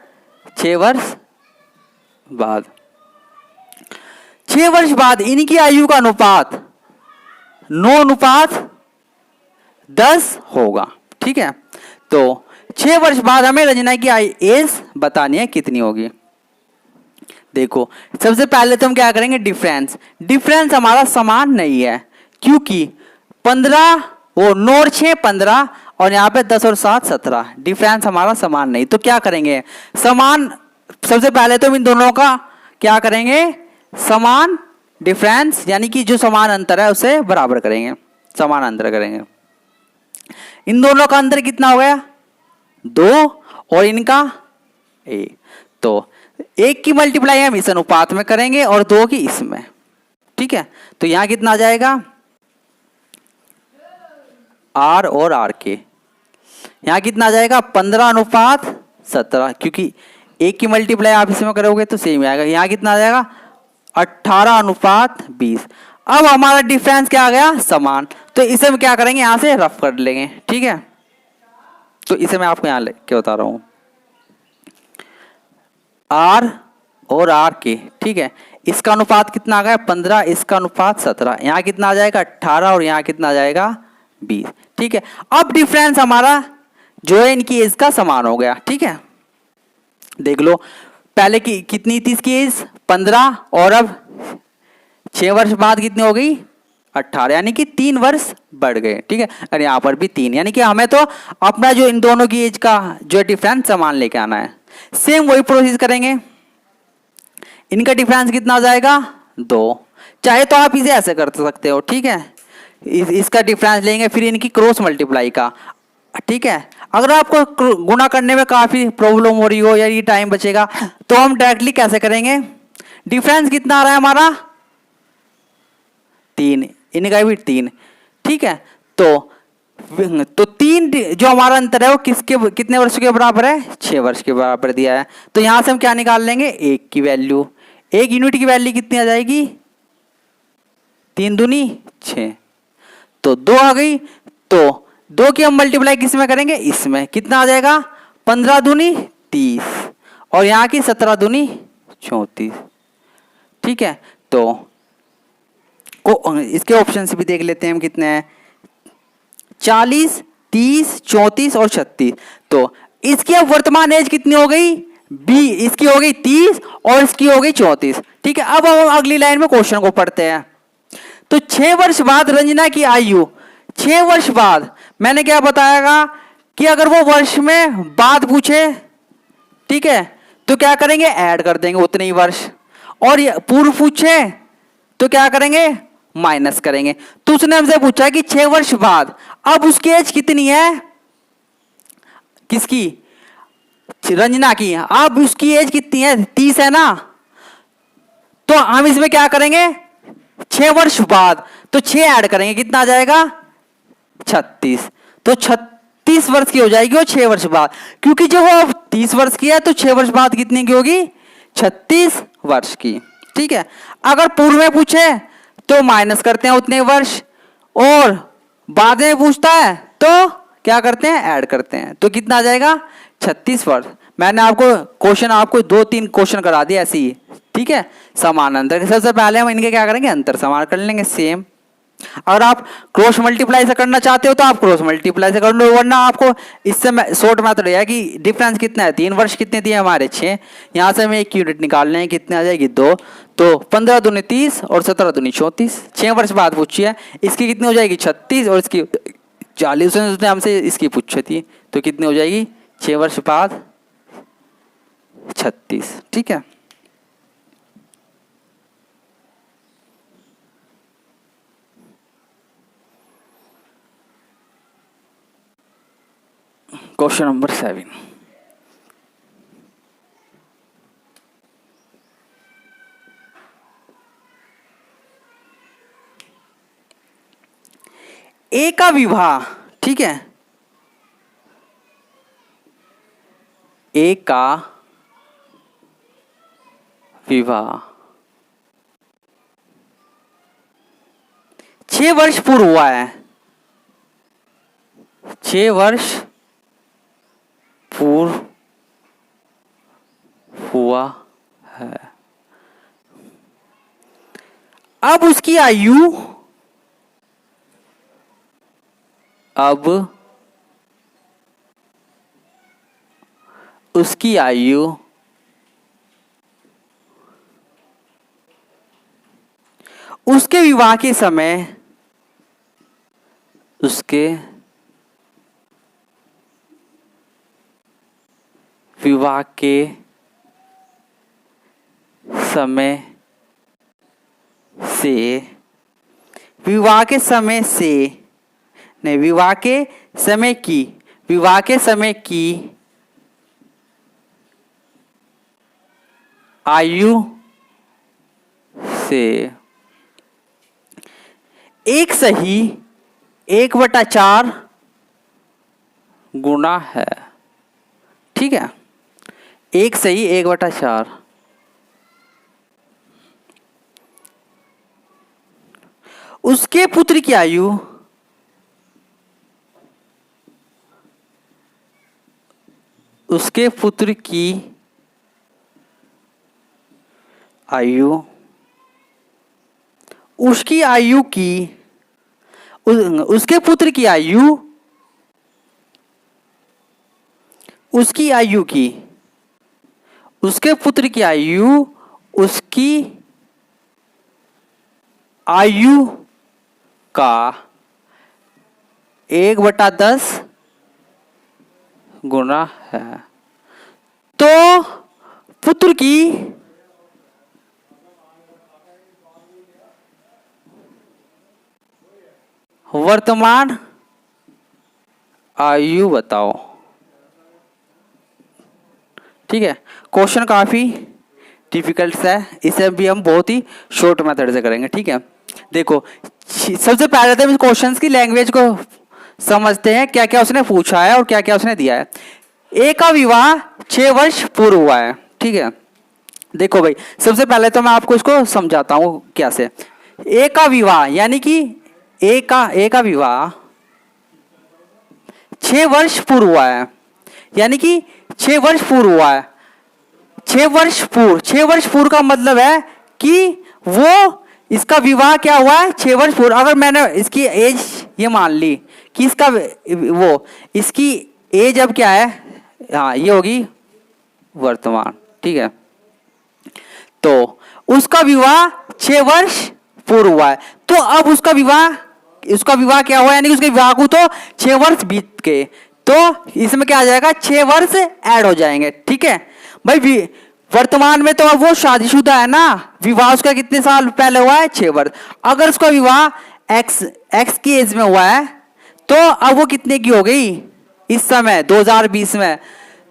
6 वर्ष बाद। 6 वर्ष बाद इनकी आयु का अनुपात 9:10 होगा। ठीक है, तो 6 वर्ष बाद हमें रंजना की एज बतानी है, कितनी होगी। देखो, सबसे पहले तो हम क्या करेंगे? डिफरेंस। डिफरेंस हमारा समान नहीं है, क्योंकि 15 वो 9 और 6 15 और यहाँ पे 10 और 7 17। डिफरेंस हमारा समान नहीं, तो क्या करेंगे? समान, सबसे पहले तो इन दोनों का क्या करेंगे? समान डिफरेंस, यानी कि जो समान अंतर है उसे बराबर करेंगे, समान अंतर करेंगे। इन दोनों का अंतर कितना हो गया? 2 और इनका 1। तो 1 की मल्टीप्लाई हम इस अनुपात में करेंगे और 2 की इसमें। ठीक है, तो यहां कितना आ जाएगा? R और RK। यहां कितना आ जाएगा? 15:17, क्योंकि 1 की मल्टीप्लाई आप इसमें करोगे तो सेम आएगा। यहां कितना आ जाएगा? 18:20। अब हमारा डिफरेंस क्या आ गया? समान। तो इसे हम क्या करेंगे? यहां से रफ कर लेंगे। ठीक है, तो इसे मैं आपको यहां लेके बता रहा हूं, R और RK। ठीक है, इसका अनुपात कितना आ गया? 15, इसका अनुपात 17। यहां कितना आ जाएगा? 18 और यहां कितना आ जाएगा? 20। ठीक है, अब डिफरेंस हमारा जो है इनकी एज का समान हो गया। ठीक है, देख लो, पहले की कितनी थी इसकी एज? 15, और अब 6 वर्ष बाद कितनी हो गई? 18, यानी कि 3 वर्ष बढ़ गए। ठीक है, और यहाँ पर भी 3, यानी कि हमें तो अपना जो इन दोनों की एज का जो डिफरेंस समान लेके आना है। सेम वही प्रोसेस करेंगे। इनका डिफरेंस कितना आ जाएगा? 2। चाहे तो आप इसे ऐसे कर सकते हो। ठीक है, इसका डिफरेंस लेंगे, फिर इनकी क्रॉस मल्टीप्लाई का। ठीक है, अगर आपको गुणा करने में काफी प्रॉब्लम हो रही हो या ये टाइम बचेगा, तो हम डायरेक्टली कैसे करेंगे? डिफरेंस कितना आ रहा है हमारा? 3, इनका भी 3। ठीक है, तो 3 जो हमारा अंतर है वो कितने वर्ष के बराबर है? 6 वर्ष के बराबर दिया है। तो यहां से हम क्या निकाल लेंगे? 1 की वैल्यू। 1 यूनिट की वैल्यू कितनी आ जाएगी? 3 दूनी 6, तो 2 आ गई। तो 2 की हम मल्टीप्लाई किस में करेंगे? इसमें। कितना आ जाएगा? 15 दूनी 30 और यहाँ की 17 दूनी 34। ठीक है, तो इसके ऑप्शन से भी देख लेते हैं हम कितने हैं। 40, 30, 34 और 36। तो इसकी अब वर्तमान एज कितनी हो गई? इसकी हो गई 30 और इसकी हो गई 34। ठीक है, अब हम अगली लाइन में क्वेश्चन को पढ़ते हैं। तो 6 वर्ष बाद रंजना की आयु, 6 वर्ष बाद मैंने क्या बताया कि अगर वो वर्ष में बाद पूछे, ठीक है, तो क्या करेंगे? ऐड कर देंगे उतने ही वर्ष। और पूर्व पूछे तो क्या करेंगे? माइनस करेंगे। तो उसने हमसे पूछा कि 6 वर्ष बाद, अब उसकी एज कितनी है? किसकी? रंजना की। अब उसकी एज कितनी है? 30 है ना। तो हम इसमें क्या करेंगे? 6 वर्ष बाद, तो 6 ऐड करेंगे कितना आ जाएगा 36। तो 36 वर्ष की हो जाएगी वो 6 वर्ष बाद, क्योंकि जो वो 30 वर्ष की है तो 6 वर्ष बाद कितने की होगी 36 वर्ष की। ठीक है, अगर पूर्व में पूछे तो माइनस करते हैं उतने वर्ष, और बाद में पूछता है तो क्या करते हैं ऐड करते हैं, तो कितना आ जाएगा 36 वर्ष। मैंने आपको क्वेश्चन आपको 2-3 क्वेश्चन करा दिया ऐसे ही। ठीक है, समान अंतर के सबसे पहले हम इनके क्या करेंगे अंतर समान कर लेंगे सेम। अगर आप क्रॉस मल्टीप्लाई से करना चाहते हो तो आप क्रॉस मल्टीप्लाई से कर लो, वरना आपको इससे शॉर्ट मेथड है कि डिफरेंस कितना है 3 वर्ष कितने दिए हमारे 6, यहाँ से हमें 1 यूनिट निकालने हैं कितने आ जाएगी 2, तो 15 दूनी 30 और 17 दूनी 34। 6 वर्ष बाद पूछी है, इसकी कितनी हो जाएगी 36 और इसकी 40। उसने हमसे इसकी पूछी थी तो कितनी हो जाएगी 6 वर्ष बाद 36। ठीक है, क्वेश्चन नंबर 7। ए का विवाह, ठीक है, ए का विवाह 6 वर्ष पूर्व हुआ है, 6 वर्ष पूर्व हुआ है। अब उसकी आयु, अब उसकी आयु उसके विवाह के समय, उसके विवाह के समय से, विवाह के समय से नहीं, विवाह के समय की, विवाह के समय की आयु से 1 सही 1/4 गुना है। ठीक है, 1 सही 1/4। उसके पुत्र की आयु, उसके पुत्र की आयु उसकी आयु की, उसके पुत्र की आयु उसकी आयु की, उसके पुत्र की आयु उसकी आयु का 1/10 गुना है। तो पुत्र की वर्तमान आयु बताओ। ठीक है, क्वेश्चन काफी डिफिकल्ट है, इसे भी हम बहुत ही शॉर्ट मेथड से करेंगे। ठीक है, देखो सबसे पहले तो हम क्वेश्चंस की लैंग्वेज को समझते हैं, क्या क्या उसने पूछा है और क्या क्या उसने दिया है। ए का विवाह 6 वर्ष पूर्व हुआ है। ठीक है, देखो भाई सबसे पहले तो मैं आपको इसको समझाता हूँ क्या से। ए का विवाह यानी कि ए का विवाह 6 वर्ष पूर्व हुआ है, यानी कि 6 वर्ष पूर्व हुआ है। 6 वर्ष पूर्व का मतलब है कि वो इसका विवाह क्या हुआ है 6 वर्ष पूर्व। अगर मैंने इसकी एज ये मान ली कि इसका वो इसकी एज अब क्या है, हाँ ये होगी वर्तमान। ठीक है, तो उसका विवाह 6 वर्ष पूर्व हुआ है, तो अब उसका विवाह क्या हुआ, यानी कि उसके विवाह को तो 6 वर्ष बीत गए, तो इसमें क्या आ जाएगा 6 वर्ष ऐड हो जाएंगे। ठीक है भाई, वर्तमान में तो अब वो शादीशुदा है ना, विवाह उसका कितने साल पहले हुआ है 6 वर्ष। अगर उसका विवाह एक्स की एज में हुआ है तो अब वो कितने की हो गई इस समय 2020 में,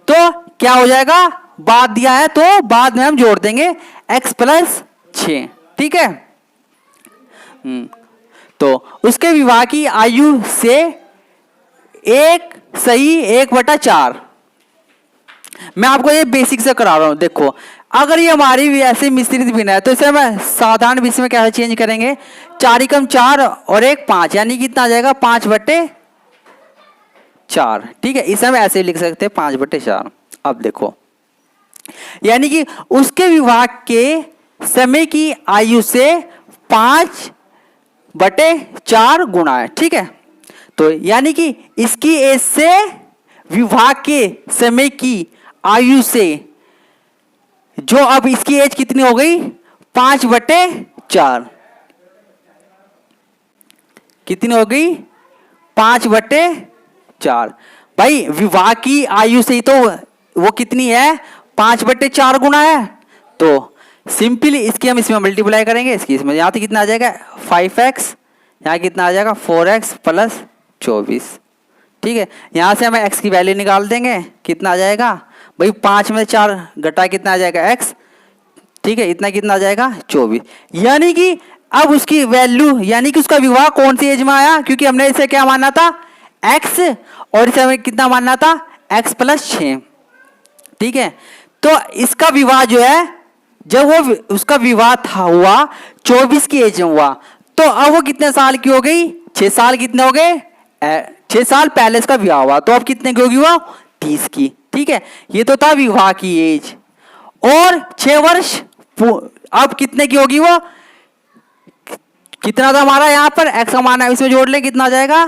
तो क्या हो जाएगा, बाद दिया है तो बाद में हम जोड़ देंगे x + 6। ठीक है, तो उसके विवाह की आयु से एक सही 1/4। मैं आपको ये बेसिक से करा रहा हूं। देखो अगर ये हमारी भी ऐसे मिश्रित भिन्न है तो इसे मैं साधारण विषय में कैसे चेंज करेंगे, 4 एकम 4 और 1 5, यानी कितना आ जाएगा 5/4। ठीक है, इसे हम ऐसे लिख सकते हैं 5/4। अब देखो यानी कि उसके विवाह के समय की आयु से 5/4 गुणा है। ठीक है, तो यानी कि इसकी एज से विवाह के समय की आयु से जो अब इसकी एज कितनी हो गई 5/4, कितनी हो गई 5/4। भाई विवाह की आयु से ही तो वो कितनी है 5/4 गुना है। तो सिंपली इसकी हम इसमें मल्टीप्लाई करेंगे, इसकी इसमें यहां तो कितना आ जाएगा 5x, यहां कितना आ जाएगा 4x + 24। ठीक है, यहां से हमें x की वैल्यू निकाल देंगे, कितना आ जाएगा भाई 5 में 4 घटा कितना आ जाएगा x। ठीक है, इतना कितना आ जाएगा 24। यानी कि अब उसकी वैल्यू यानी कि उसका विवाह कौन सी एज में आया, क्योंकि हमने इसे क्या मानना था x और इसे हमें कितना मानना था x + 6। ठीक है, तो इसका विवाह जो है जब वो उसका विवाह था हुआ 24 की एज में हुआ, तो अब वो कितने साल की हो गई 6 साल कितने हो गए 6 साल पहले इसका विवाह हुआ, तो अब कितने की होगी वो 30 की। ठीक है, ये तो था विवाह की एज। और 6 वर्ष अब कितने की होगी वो, कितना था हमारा यहां पर x का मान है, इसमें जोड़ लें कितना आ जाएगा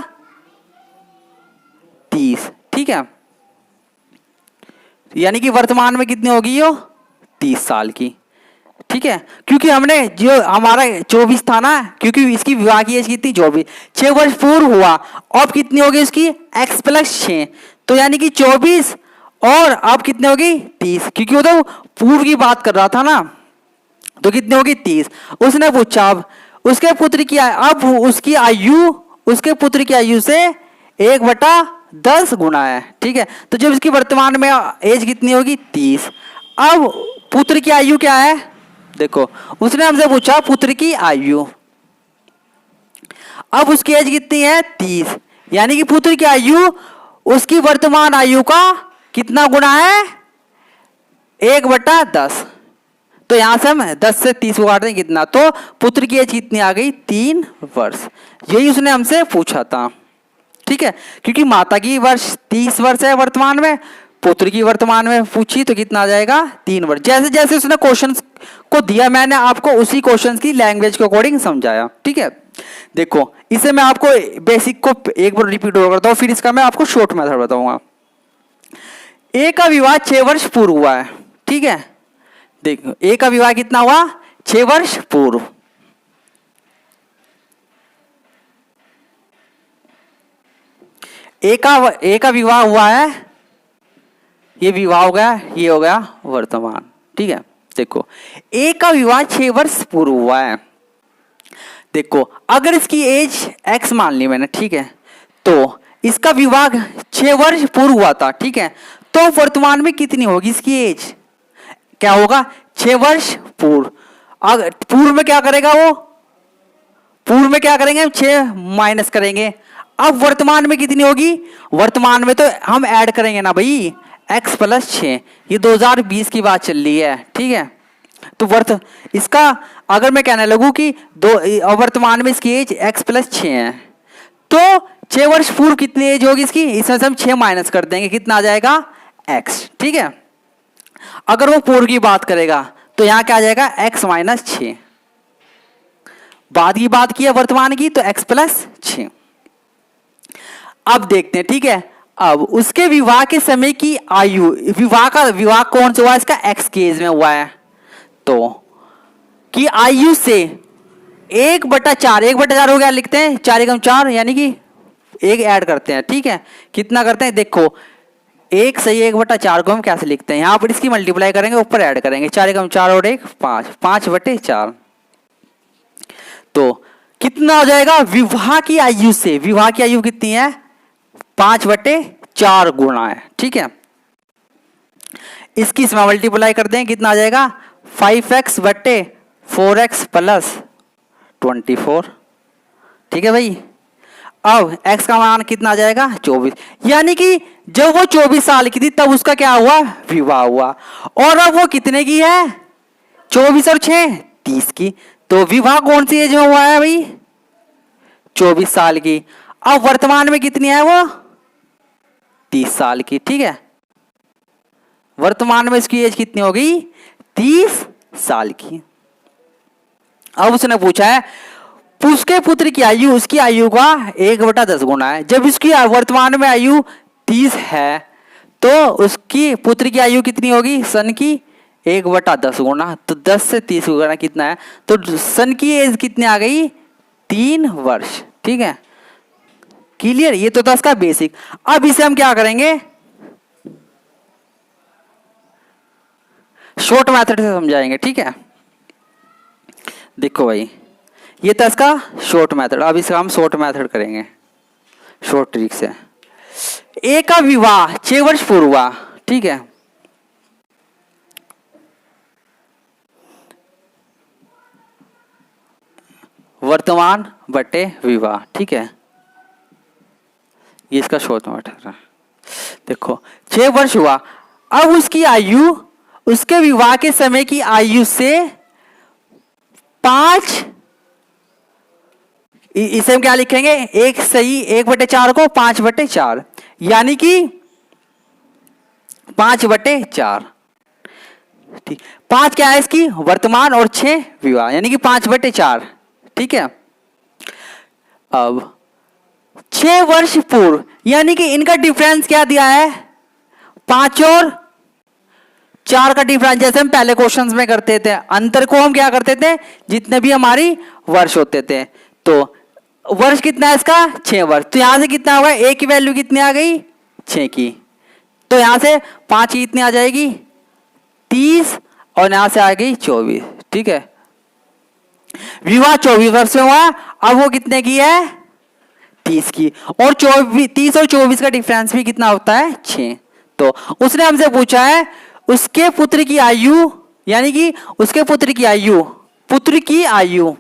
30। ठीक है, यानी कि वर्तमान में कितनी होगी वो 30 साल की। ठीक है, क्योंकि हमने जो हमारा 24 था ना, क्योंकि इसकी विवाह की एज कितनी 24, 6 वर्ष पूर्व हुआ, अब कितनी होगी उसकी x + 6, तो यानी कि 24 और अब कितने होगी 30, क्योंकि वो तो पूर्व की बात कर रहा था ना, तो कितनी होगी 30। उसने पूछा अब उसके पुत्र की अब उसकी आयु उसके पुत्र की आयु से 1/10 गुना है। ठीक है, तो जब इसकी वर्तमान में एज कितनी होगी 30। अब पुत्र की आयु क्या है, देखो उसने हमसे पूछा पुत्र की आयु, अब उसकी एज कितनी है 30, यानी कि पुत्र की आयु उसकी वर्तमान आयु का कितना गुना है 1/10। तो यहां से हम 10 से 30 को काट दें कितना, तो पुत्र की एज कितनी आ गई 3 वर्ष। यही उसने हमसे पूछा था। ठीक है, क्योंकि माता की वर्ष 30 वर्ष है वर्तमान में, पुत्र की वर्तमान में पूछी तो कितना आ जाएगा 3 वर्ष। जैसे जैसे उसने क्वेश्चन को दिया मैंने आपको उसी क्वेश्चन की लैंग्वेज के अकॉर्डिंग समझाया। ठीक है, देखो इसे मैं आपको बेसिक को एक बार रिपीट और करता हूं, फिर इसका मैं आपको शॉर्ट मेथड बताऊंगा। ए का विवाह 6 वर्ष पूर्व हुआ है। ठीक है, देखो ए का विवाह कितना हुआ 6 वर्ष पूर्व। ए का विवाह हुआ है, ये विवाह हो गया, ये हो गया वर्तमान। ठीक है, देखो ए का विवाह 6 वर्ष पूर्व हुआ है। देखो अगर इसकी एज x मान ली मैंने, ठीक है, तो इसका विवाह 6 वर्ष पूर्व हुआ था। ठीक है, तो वर्तमान में कितनी होगी इसकी एज, क्या होगा 6 वर्ष पूर्व। अगर पूर्व में क्या करेगा वो, पूर्व में क्या करेंगे 6 माइनस करेंगे। अब वर्तमान में कितनी होगी, वर्तमान में तो हम ऐड करेंगे ना भाई x + 6, ये 2020 की बात चल रही है। ठीक है, तो इसका अगर मैं कहने लगूं कि वर्तमान में इसकी एज x + 6 है, तो 6 वर्ष पूर्व कितनी एज होगी इसकी, इसमें से हम 6 माइनस कर देंगे, कितना आ जाएगा x। ठीक है, अगर वो पूर्व की बात करेगा तो यहां क्या आ जाएगा x - 6, बाद की बात की है वर्तमान की तो x + 6। अब देखते हैं। ठीक है, अब उसके विवाह के समय की आयु, विवाह कौन सा हुआ इसका x की एज में हुआ है, तो कि आयु से 1/4 हो गया, लिखते हैं 4 एकम 4, यानी कि एक ऐड करते हैं। ठीक है, कितना करते हैं, देखो 1 सही 1/4 को हम कैसे लिखते हैं, यहां पर इसकी मल्टीप्लाई करेंगे, ऊपर ऐड करेंगे 4 एकम 4 और 1 5, 5/4। तो कितना हो जाएगा विवाह की आयु से, विवाह की आयु कितनी है 5/4 गुणा है। ठीक है, इसकी इसमें मल्टीप्लाई कर दें, कितना आ जाएगा 5x/4x + 24। ठीक है भाई। अब x का मान कितना आ जाएगा 24, यानी कि जब वो 24 साल की थी तब उसका क्या हुआ, विवाह हुआ। और अब वो कितने की है, 24 और 6 30 की। तो विवाह कौन सी एज में हुआ है भाई, 24 साल की। अब वर्तमान में कितनी है वो, 30 साल की। ठीक है, वर्तमान में इसकी एज कितनी हो गई, 30 साल की। अब उसने पूछा है उसके पुत्र की आयु उसकी आयु का 1/10 गुना है। जब इसकी वर्तमान में आयु 30 है तो उसकी पुत्र की आयु कितनी होगी, सन की 1/10 गुना। तो 10 से 30 गुना कितना है, तो सन की एज कितनी आ गई, 3 वर्ष। ठीक है, क्लियर, ये तो था इसका बेसिक। अब इसे हम क्या करेंगे, शॉर्ट मेथड से समझाएंगे। ठीक है, देखो भाई ये था इसका शॉर्ट मेथड। अब इसका हम शॉर्ट मेथड करेंगे, शॉर्ट ट्रिक से। ए का विवाह 6 वर्ष पूर्व हुआ। ठीक है, वर्तमान बटे विवाह। ठीक है, ये इसका शॉर्ट मेथड है। देखो 6 वर्ष हुआ, अब उसकी आयु उसके विवाह के समय की आयु से 5, इसे हम क्या लिखेंगे, एक सही 1/4 को 5/4, यानी कि 5/4। ठीक, 5 क्या है इसकी वर्तमान और 6 विवाह, यानी कि 5/4। ठीक है, अब 6 वर्ष पूर्व, यानी कि इनका डिफरेंस क्या दिया है, 5 और 4 का डिफरेंस। जैसे हम पहले क्वेश्चंस में करते थे, अंतर को हम क्या करते थे, जितने भी हमारी वर्ष होते थे। तो वर्ष कितना है इसका, 6 वर्ष। तो यहां से कितना होगा, ए की वैल्यू कितनी आ गई, 6 की। तो यहां से 5 की कितनी आ जाएगी, 30, और यहां से आ गई 24। ठीक है, विवाह 24 वर्ष में हुआ, अब वो कितने की है, 30 की। और 30 और 24 का डिफरेंस भी कितना होता है, 6। तो उसने हमसे पूछा है उसके पुत्र की आयु, यानी कि उसके पुत्र की आयु, पुत्र की आयु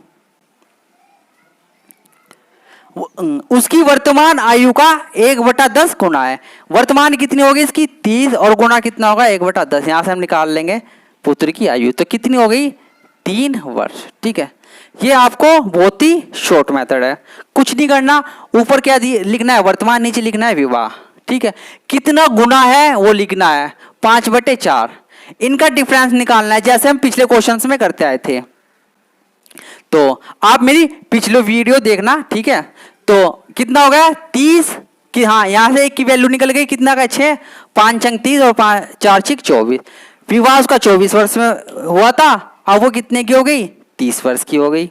उसकी वर्तमान आयु का 1/10 गुना है। वर्तमान कितनी होगी इसकी 30, और गुना कितना होगा 1/10। यहां से हम निकाल लेंगे पुत्र की आयु, तो कितनी हो गई 3 वर्ष। ठीक है, ये आपको बहुत ही शॉर्ट मेथड है, कुछ नहीं करना। ऊपर क्या लिखना है, वर्तमान, नीचे लिखना है विवाह। ठीक है, कितना गुना है वो लिखना है, 5/4। इनका डिफरेंस निकालना है, जैसे हम पिछले क्वेश्चंस में करते आए थे। तो आप मेरी पिछले वीडियो देखना। ठीक है, तो कितना हो गया 30 कि, हाँ यहां से एक की वैल्यू निकल गई, कितना का 6, 5 अंक 30 और 4 6 24। विवाह उसका 24 वर्ष में हुआ था, अब वो कितने की हो गई, 30 वर्ष की हो गई।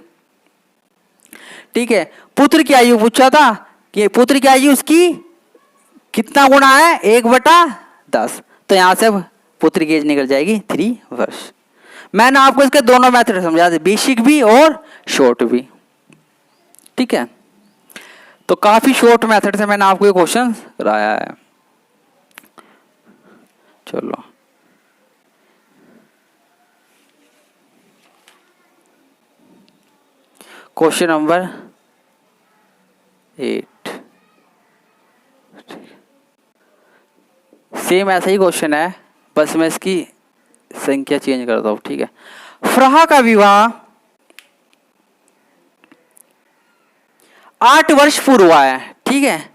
ठीक है, पुत्र की आयु पूछा था कि पुत्र की आयु उसकी कितना गुना है, 1/10। तो यहां से पुत्र की एज निकल जाएगी 3 वर्ष। मैंने आपको इसके दोनों मेथड समझा दिए, बेसिक भी और शॉर्ट भी। ठीक है, तो काफी शॉर्ट मेथड से मैंने आपको ये क्वेश्चन कराया है। चलो क्वेश्चन नंबर 8, सेम ऐसा ही क्वेश्चन है, बस मैं इसकी संख्या चेंज करता हूं। ठीक है, फ्राहा का विवाह 8 वर्ष पूर्व हुआ है। ठीक है,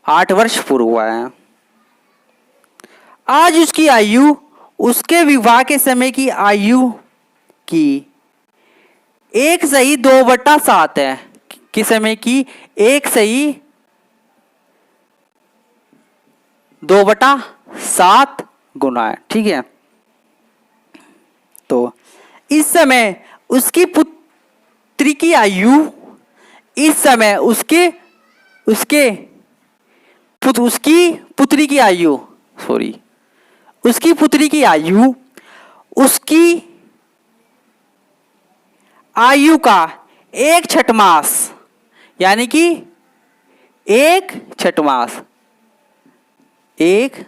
8 वर्ष पूर्व हुआ है। आज उसकी आयु उसके विवाह के समय की आयु की 1/2/7 है। किस समय की, 1/2/7 गुना है। ठीक है, तो इस समय उसकी पुत्री की आयु, इस समय उसकी पुत्री की आयु, सॉरी, उसकी पुत्री की आयु उसकी आयु का 1/6 मास, यानी कि 1/6 मास, 1 6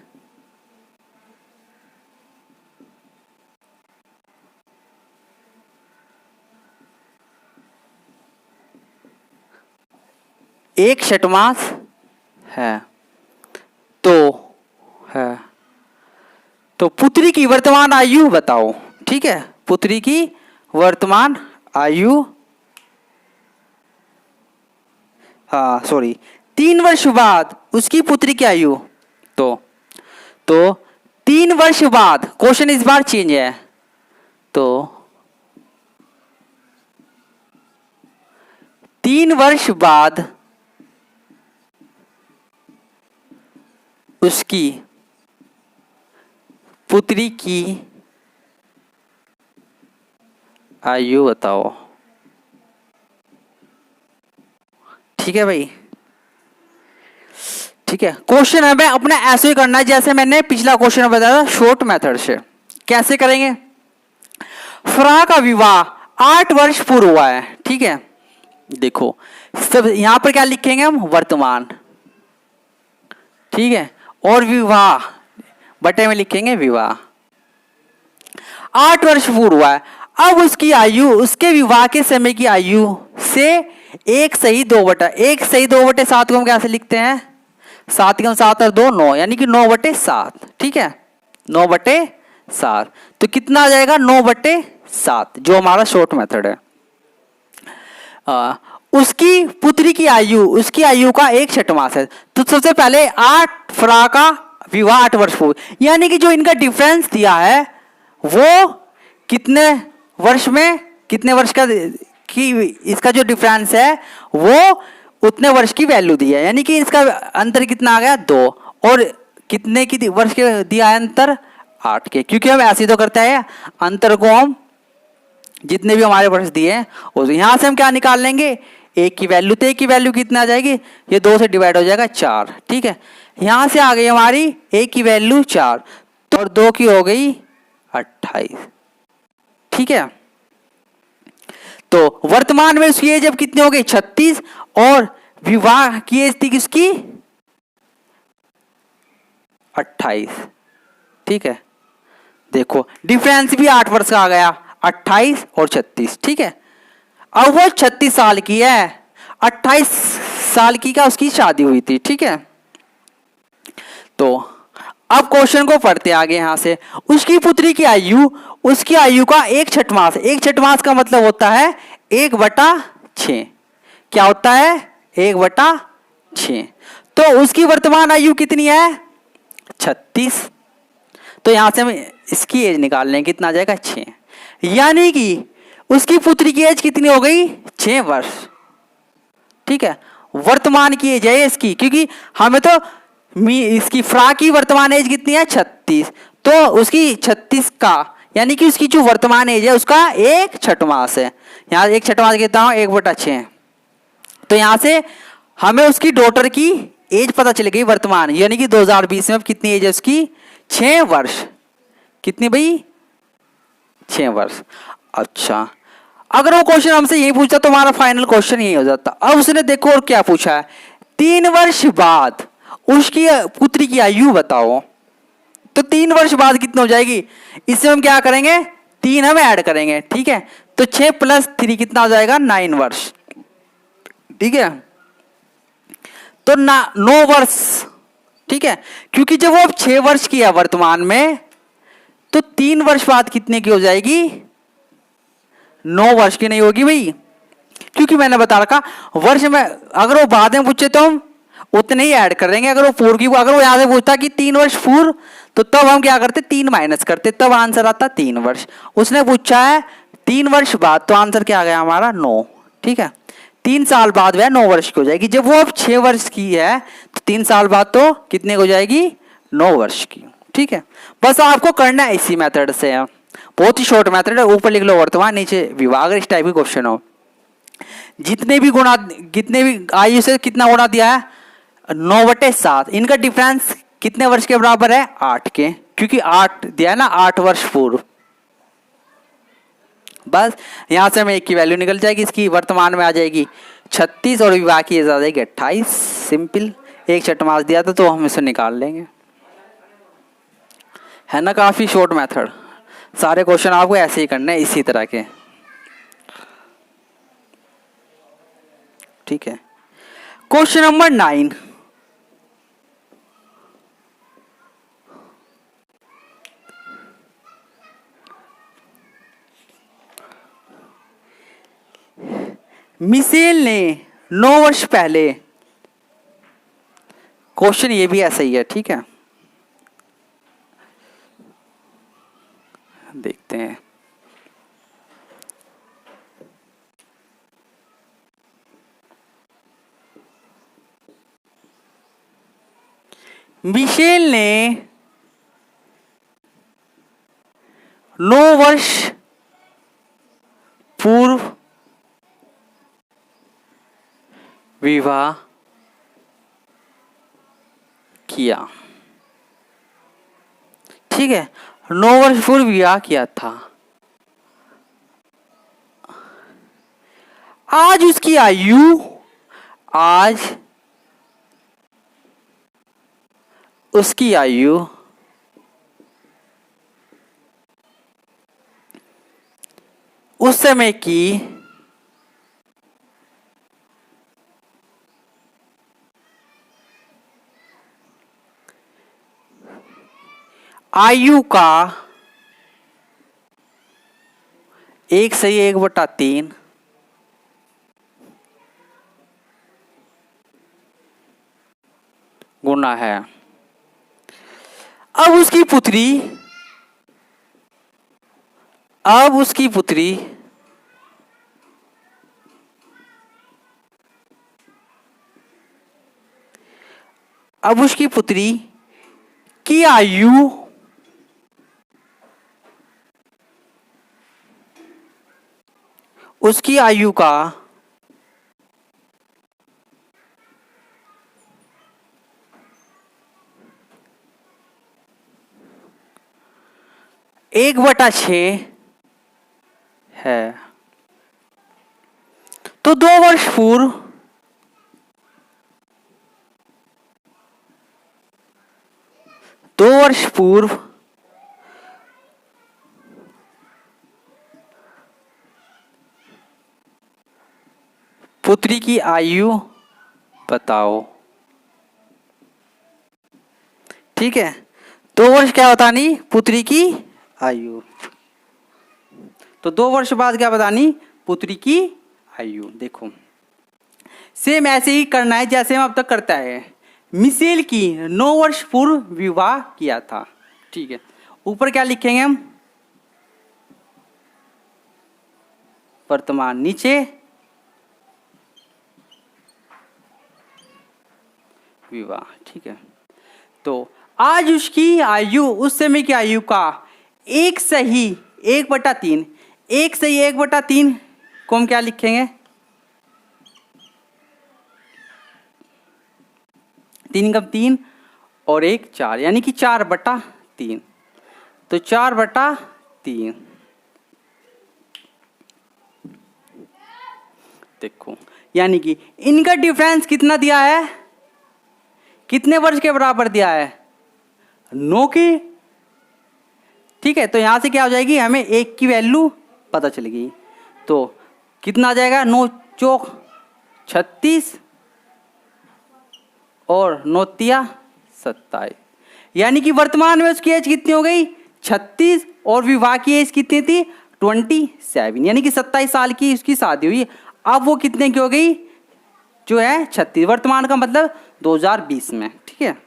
एक षटमास है तो है, तो पुत्री की वर्तमान आयु बताओ। ठीक है, पुत्री की वर्तमान आयु, हाँ सॉरी, 3 वर्ष बाद उसकी पुत्री की आयु, तो 3 वर्ष बाद, क्वेश्चन इस बार चेंज है, तो 3 वर्ष बाद उसकी पुत्री की आयु बताओ। ठीक है भाई, ठीक है। क्वेश्चन हमें अपना ऐसे ही करना है जैसे मैंने पिछला क्वेश्चन बताया था, शॉर्ट मेथड से। कैसे करेंगे? फ्रा का विवाह 8 वर्ष पूर्व हुआ है। ठीक है, देखो सब यहां पर क्या लिखेंगे हम, वर्तमान। ठीक है, और विवाह बटे में लिखेंगे विवाह, 8 वर्ष पूर्व हुआ है। अब उसकी आयु, उसके विवाह के समय की आयु से 1 सही 2/7 को हम कैसे लिखते हैं, 7 के 7 और 2 9, यानी कि 9/7। ठीक है, 9/7, तो कितना आ जाएगा 9/7, जो हमारा शॉर्ट मेथड है। उसकी पुत्री की आयु, उसकी आयु का 1 षटमास है, तो सबसे पहले 8 फ्रा का विवाह 8 वर्ष पूर्व, यानी कि जो इनका डिफरेंस दिया है वो कितने वर्ष में, कितने वर्ष का कि इसका जो डिफरेंस है वो उतने वर्ष की वैल्यू दी है, यानी कि इसका अंतर कितना आ गया 2, और कितने की वर्ष के दिया है अंतर, 8 के। क्योंकि हम ऐसे तो करते हैं, अंतर को हम जितने भी हमारे वर्ष दिए हैं और यहां से हम क्या निकाल लेंगे, 1 की वैल्यू, तो 1 की वैल्यू कितना आ जाएगी, ये 2 से डिवाइड हो जाएगा 4। ठीक है, यहां से आ गई हमारी 1 की वैल्यू 4, तो और 2 की हो गई 28। ठीक है, तो वर्तमान में उसकी एज अब कितनी हो गई 36, और विवाह की एज थी किसकी 28। ठीक है, देखो डिफरेंस भी 8 वर्ष का आ गया, 28 और 36। ठीक है, अब वो 36 साल की है, 28 साल की का उसकी शादी हुई थी। ठीक है, तो अब क्वेश्चन को पढ़ते आगे यहां से। उसकी पुत्री की आयु, उसकी आयु का 1 छठमास, 1 छठमास का मतलब होता है 1/6। क्या होता है 1/6, तो उसकी वर्तमान आयु कितनी है 36, तो यहां से हम इसकी एज निकाल लें, कितना आ जाएगा 6, यानी कि उसकी पुत्री की एज कितनी हो गई 6 वर्ष। ठीक है, वर्तमान की एज है इसकी, क्योंकि हमें तो इसकी फ्रा की वर्तमान एज कितनी है 36, तो उसकी 36 का, यानी कि उसकी जो वर्तमान एज है उसका 1 छठमास है। यहाँ 1 छठमास कहता हूं 1/6, तो यहां से हमें उसकी डॉटर की एज पता चल गई वर्तमान, यानी कि 2020 में अब कितनी एज है उसकी 6 वर्ष। कितनी भाई 6 वर्ष। अच्छा, अगर वो क्वेश्चन हमसे यही पूछता तो हमारा फाइनल क्वेश्चन यही हो जाता। अब उसने देखो और क्या पूछा है, 3 वर्ष बाद उसकी पुत्री की आयु बताओ, तो 3 वर्ष बाद कितनी हो जाएगी, इससे हम क्या करेंगे 3 हम ऐड करेंगे। ठीक है, तो 6 + 3 कितना हो जाएगा 9 वर्ष। ठीक है, तो 9 वर्ष। ठीक है, क्योंकि जब वो अब 6 वर्ष की है वर्तमान में, तो 3 वर्ष बाद कितने की हो जाएगी 9 वर्ष की नहीं होगी भाई, क्योंकि मैंने बता रखा वर्ष में अगर वो बाद में पूछे तो हम उतने ही ऐड करेंगे। अगर वो पूर्व की, अगर वो यहां से पूछता कि 3 वर्ष पूर्व, तो तब हम क्या करते 3 माइनस करते, तब आंसर आता 3 वर्ष। उसने पूछा है 3 वर्ष बाद, तो आंसर क्या आ गया हमारा 9। ठीक है, 3 साल बाद वह 9 वर्ष की हो जाएगी। जब वो अब 6 वर्ष की है तो 3 साल बाद तो कितने हो जाएगी 9 वर्ष की। ठीक है, बस आपको करना है इसी मेथड से, बहुत ही शॉर्ट मेथड है। ऊपर लिख लो वर्तमान, नीचे विवाह, अगर इस टाइप के क्वेश्चन हो। जितने भी गुणा, कितने भी आयु से कितना गुणा दिया है 9/7, इनका डिफरेंस कितने वर्ष के बराबर है 8 के, क्योंकि 8 दिया है ना 8 वर्ष पूर्व। बस यहां से हमें 1 की वैल्यू निकल जाएगी, इसकी वर्तमान में आ जाएगी 36 और विवाह की एज आ जाएगी 28। सिंपल, 1 छठमास दिया था तो हम इसे निकाल लेंगे, है ना। काफी शॉर्ट मेथड, सारे क्वेश्चन आपको ऐसे ही करने हैं इसी तरह के। ठीक है, क्वेश्चन नंबर 9, मिशेल ने 9 वर्ष पहले, क्वेश्चन ये भी ऐसा ही है, ठीक है, देखते हैं। मिशेल ने 9 वर्ष पूर्व विवाह किया, ठीक है, 9 वर्ष पूर्व विवाह किया था। आज उसकी आयु, आज उसकी आयु उस समय की आयु का 1/1/3 गुना है। अब उसकी पुत्री की आयु उसकी आयु का 1/6 है। तो 2 वर्ष पूर्व पुत्री की आयु बताओ, ठीक है। 2 वर्ष क्या बतानी, पुत्री की आयु। तो 2 वर्ष बाद क्या बतानी, पुत्री की आयु। देखो सेम ऐसे ही करना है जैसे हम अब तक करता है। मिशेल की 9 वर्ष पूर्व विवाह किया था, ठीक है। ऊपर क्या लिखेंगे हम, वर्तमान, नीचे विवाह, ठीक है। तो आज उसकी आयु उस समय की आयु का 1/1/3 1/1/3 को हम क्या लिखेंगे, 3 का 3 और 1 4, यानी कि 4/3। तो 4/3। देखो यानी कि इनका डिफरेंस कितना दिया है, कितने वर्ष के बराबर दिया है, 9 के, ठीक है। तो यहां से क्या हो जाएगी, हमें 1 की वैल्यू पता चलेगी। तो कितना आ जाएगा, 9 चौक 36 और 9 तिया 27, यानी कि वर्तमान में उसकी एज कितनी हो गई, 36, और विवाह की एज कितनी थी, 27, यानी कि 27 साल की उसकी शादी हुई। अब वो कितने की हो गई, जो है 36, वर्तमान का मतलब 2020 में, ठीक है।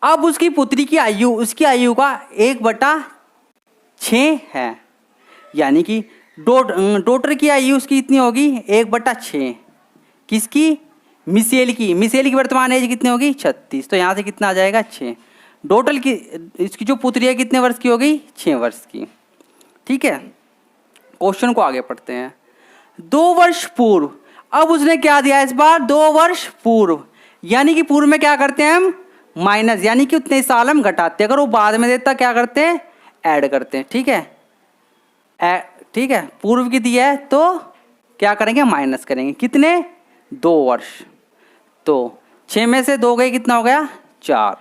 अब उसकी पुत्री की आयु उसकी आयु का 1/6 है, यानी कि डॉटर की आयु उसकी इतनी होगी 1/6, किसकी, मिशेल की वर्तमान एज कितनी होगी, 36। तो यहाँ से कितना आ जाएगा, 6। डॉटर की, इसकी जो पुत्री है कितने वर्ष की हो गई, 6 वर्ष की, ठीक है। क्वेश्चन को आगे पढ़ते हैं। 2 वर्ष पूर्व, अब उसने क्या दिया इस बार, 2 वर्ष पूर्व, यानी कि पूर्व में क्या करते हैं हम, माइनस, यानी कि उतने साल हम घटाते हैं। अगर वो बाद में देता क्या करते हैं, ऐड करते हैं, ठीक है। ठीक है, पूर्व की दिया है तो क्या करेंगे, माइनस करेंगे, कितने, 2 वर्ष। तो 6 में से 2 गए, कितना हो गया, 4।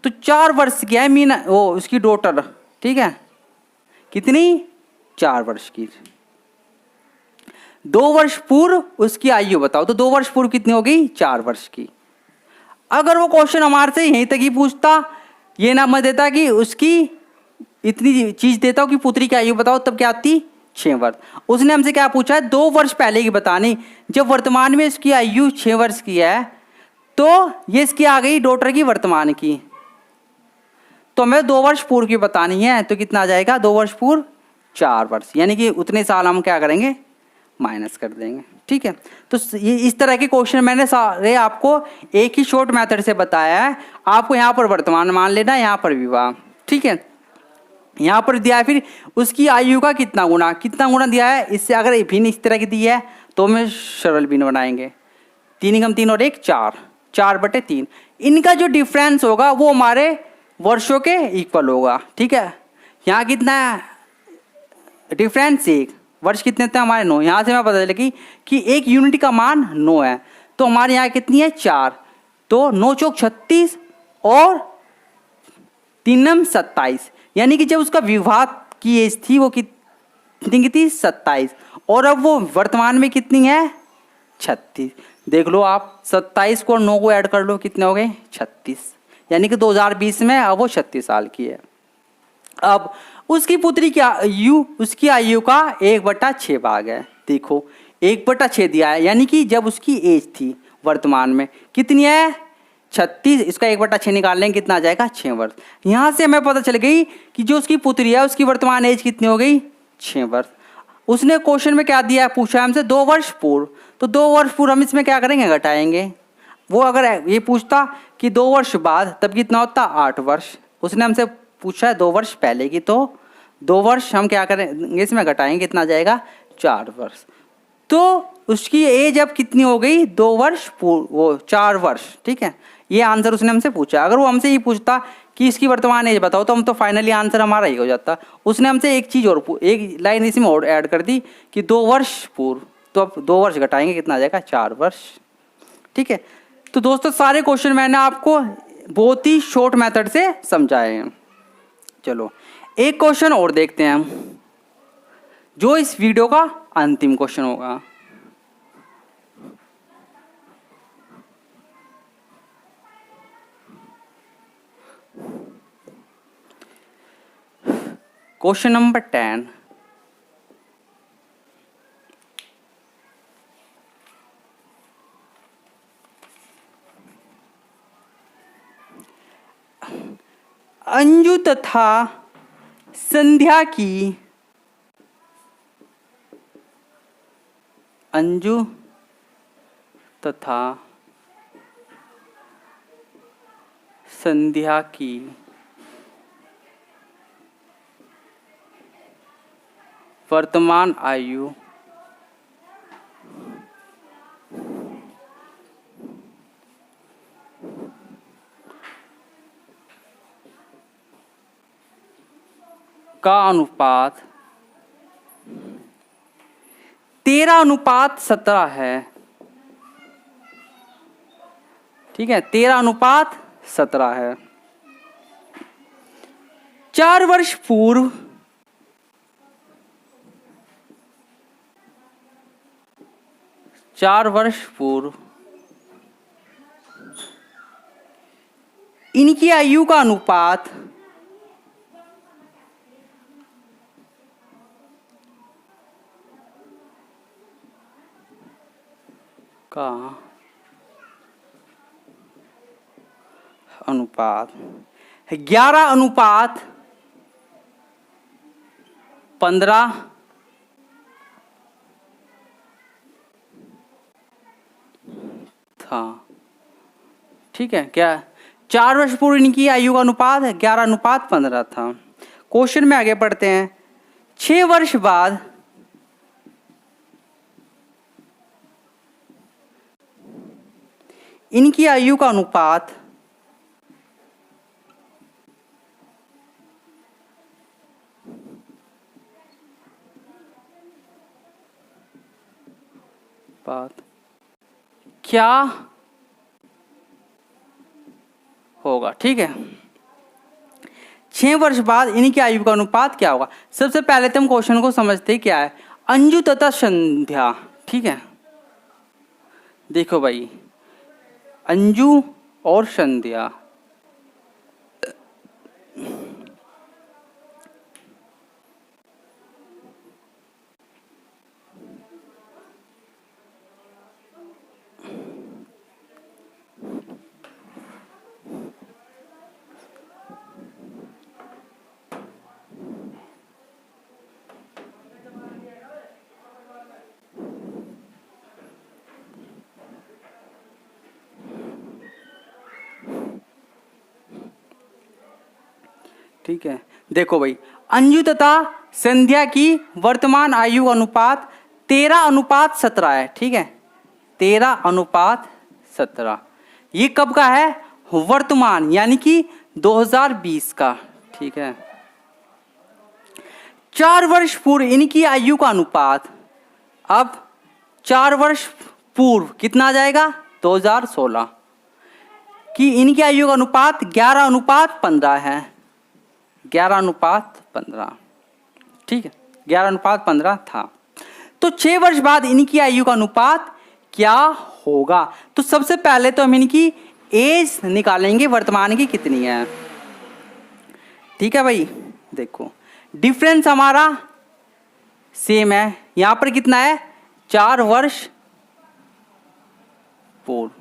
तो 4 वर्ष की है मीना, वो उसकी डॉटर, ठीक है, कितनी, 4 वर्ष की। 2 वर्ष पूर्व उसकी आयु बताओ, तो 2 वर्ष पूर्व कितनी हो गई? 4 वर्ष की। अगर वो क्वेश्चन हमारे से यहीं तक ही पूछता, ये ना मत देता कि उसकी इतनी चीज देता हूं कि पुत्री की आयु बताओ, तब क्या आती? 6 वर्ष। उसने हमसे क्या पूछा है? 2 वर्ष पहले की बतानी। जब वर्तमान में इसकी आयु 6 वर्ष की है, तो ये इसकी आ गई डॉटर की वर्तमान की, तो हमें 2 वर्ष पूर्व की बतानी है। तो कितना आ जाएगा? 2 वर्ष पूर्व 4 वर्ष, यानी कि उतने साल हम क्या करेंगे? माइनस कर देंगे। ठीक है, तो ये इस तरह के क्वेश्चन मैंने सारे आपको एक ही शॉर्ट मेथड से बताया है। आपको यहाँ पर वर्तमान मान लेना, यहाँ पर विवाह। ठीक है, यहाँ पर दिया है फिर उसकी आयु का कितना गुना दिया है। इससे अगर भिन्न इस तरह की दी है तो हमें सरल भिन्न बनाएंगे। 3 × 3 और 1 4, 4/3। इनका जो डिफरेंस होगा वो हमारे वर्षों के इक्वल होगा। ठीक है, यहाँ कितना है डिफरेंस? 1 वर्ष कितने थे हमारे? 9। यहाँ से हमें पता चलेगी कि एक यूनिट का मान 9 है, तो हमारे यहाँ कितनी है? 4। तो 9 चौक 36 और 3 27, यानी कि जब उसका विवाह की एज थी वो कितनी थी? 27, और अब वो वर्तमान में कितनी है? 36। देख लो आप, 27 को और 9 को ऐड कर लो, कितने हो गए? 36, यानी कि 2020 में अब वो 36 साल की है। अब उसकी पुत्री की आयु, उसकी आयु का 1/6 भाग है। देखो 1/6 दिया है, यानी कि जब उसकी एज थी वर्तमान में कितनी है? 36। इसका 1/6 निकाल लेंगे, कितना आ जाएगा? 6 वर्ष। यहाँ से हमें पता चल गई कि जो उसकी पुत्री है उसकी वर्तमान एज कितनी हो गई? 6 वर्ष। उसने क्वेश्चन में क्या दिया है? पूछा है हमसे 2 वर्ष पूर्व, तो 2 वर्ष पूर्व हम इसमें क्या करेंगे? घटाएंगे। वो अगर ये पूछता कि 2 वर्ष बाद, तब कितना होता? 8 वर्ष। उसने हमसे पूछा है 2 वर्ष पहले की, तो 2 वर्ष हम क्या करेंगे? इसमें घटाएंगे, कितना जाएगा? 4 वर्ष। तो उसकी एज अब कितनी हो गई? 2 वर्ष पूर्व, वो 4 वर्ष। ठीक है, ये आंसर उसने हमसे पूछा। अगर वो हमसे ये पूछता कि इसकी वर्तमान एज बताओ, तो हम तो फाइनली आंसर हमारा ही हो जाता। उसने हमसे एक चीज़ और, एक लाइन इसमें और ऐड कर दी कि 2 वर्ष पूर्व, तो अब 2 वर्ष घटाएंगे, कितना आ जाएगा? 4 वर्ष। ठीक है, तो दोस्तों सारे क्वेश्चन मैंने आपको बहुत ही शॉर्ट मेथड से समझाए हैं। चलो एक क्वेश्चन और देखते हैं हम, जो इस वीडियो का अंतिम क्वेश्चन होगा। Question number 10। अंजू तथा संध्या की, अंजू तथा संध्या की वर्तमान आयु का अनुपात 13:17 है। ठीक है, 13:17 है। 4 वर्ष पूर्व इनकी आयु का अनुपात का अनुपात 11:15 था। ठीक है, क्या 4 वर्ष पूर्व इनकी आयु का अनुपात 11:15 था। क्वेश्चन में आगे बढ़ते हैं। 6 वर्ष बाद इनकी आयु का अनुपात क्या होगा? ठीक है, 6 वर्ष बाद इनकी आयु का अनुपात क्या होगा? सबसे पहले तो हम क्वेश्चन को समझते क्या है। अंजू तथा संध्या, ठीक है, देखो भाई, अंजू और संध्या, ठीक है, देखो भाई, अंजू तथा संध्या की वर्तमान आयु अनुपात 13:17 है। ठीक है, 13:17। ये कब का है? वर्तमान, यानी कि 2020 का। ठीक है, 4 वर्ष पूर्व इनकी आयु का अनुपात, अब 4 वर्ष पूर्व कितना आ जाएगा? 2016 की इनकी आयु का अनुपात 11:15 है। 11:15। ठीक है, 11:15 था। तो 6 वर्ष बाद इनकी आयु का अनुपात क्या होगा? तो सबसे पहले तो हम इनकी एज निकालेंगे, वर्तमान की कितनी है। ठीक है भाई, देखो डिफरेंस हमारा सेम है। यहां पर कितना है? 4 वर्ष पूर्व।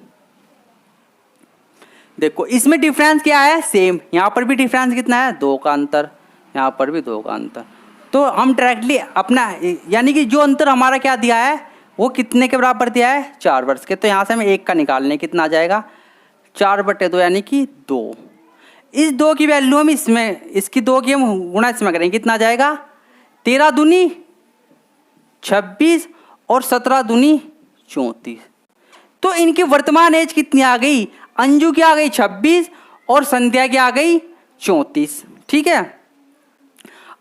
देखो इसमें डिफरेंस क्या है? सेम। यहां पर भी डिफरेंस कितना है? 2 का अंतर। यहां पर भी 2 का अंतर। तो हम डायरेक्टली अपना, यानी कि जो अंतर हमारा क्या दिया है वो कितने के बराबर दिया है? 4 वर्ष के। तो यहां से हमें 1 का निकालने, कितना आ जाएगा? 4/2 यानी कि 2। इस 2 की वैल्यू हम इसमें, इसकी 2 की हम गुणा इसमें करेंगे, कितना आ जाएगा? 13 दूनी 26 और 17 दूनी 34। तो इनकी वर्तमान एज कितनी आ गई? अंजू की आ गई 26 और संध्या की आ गई 34। ठीक है,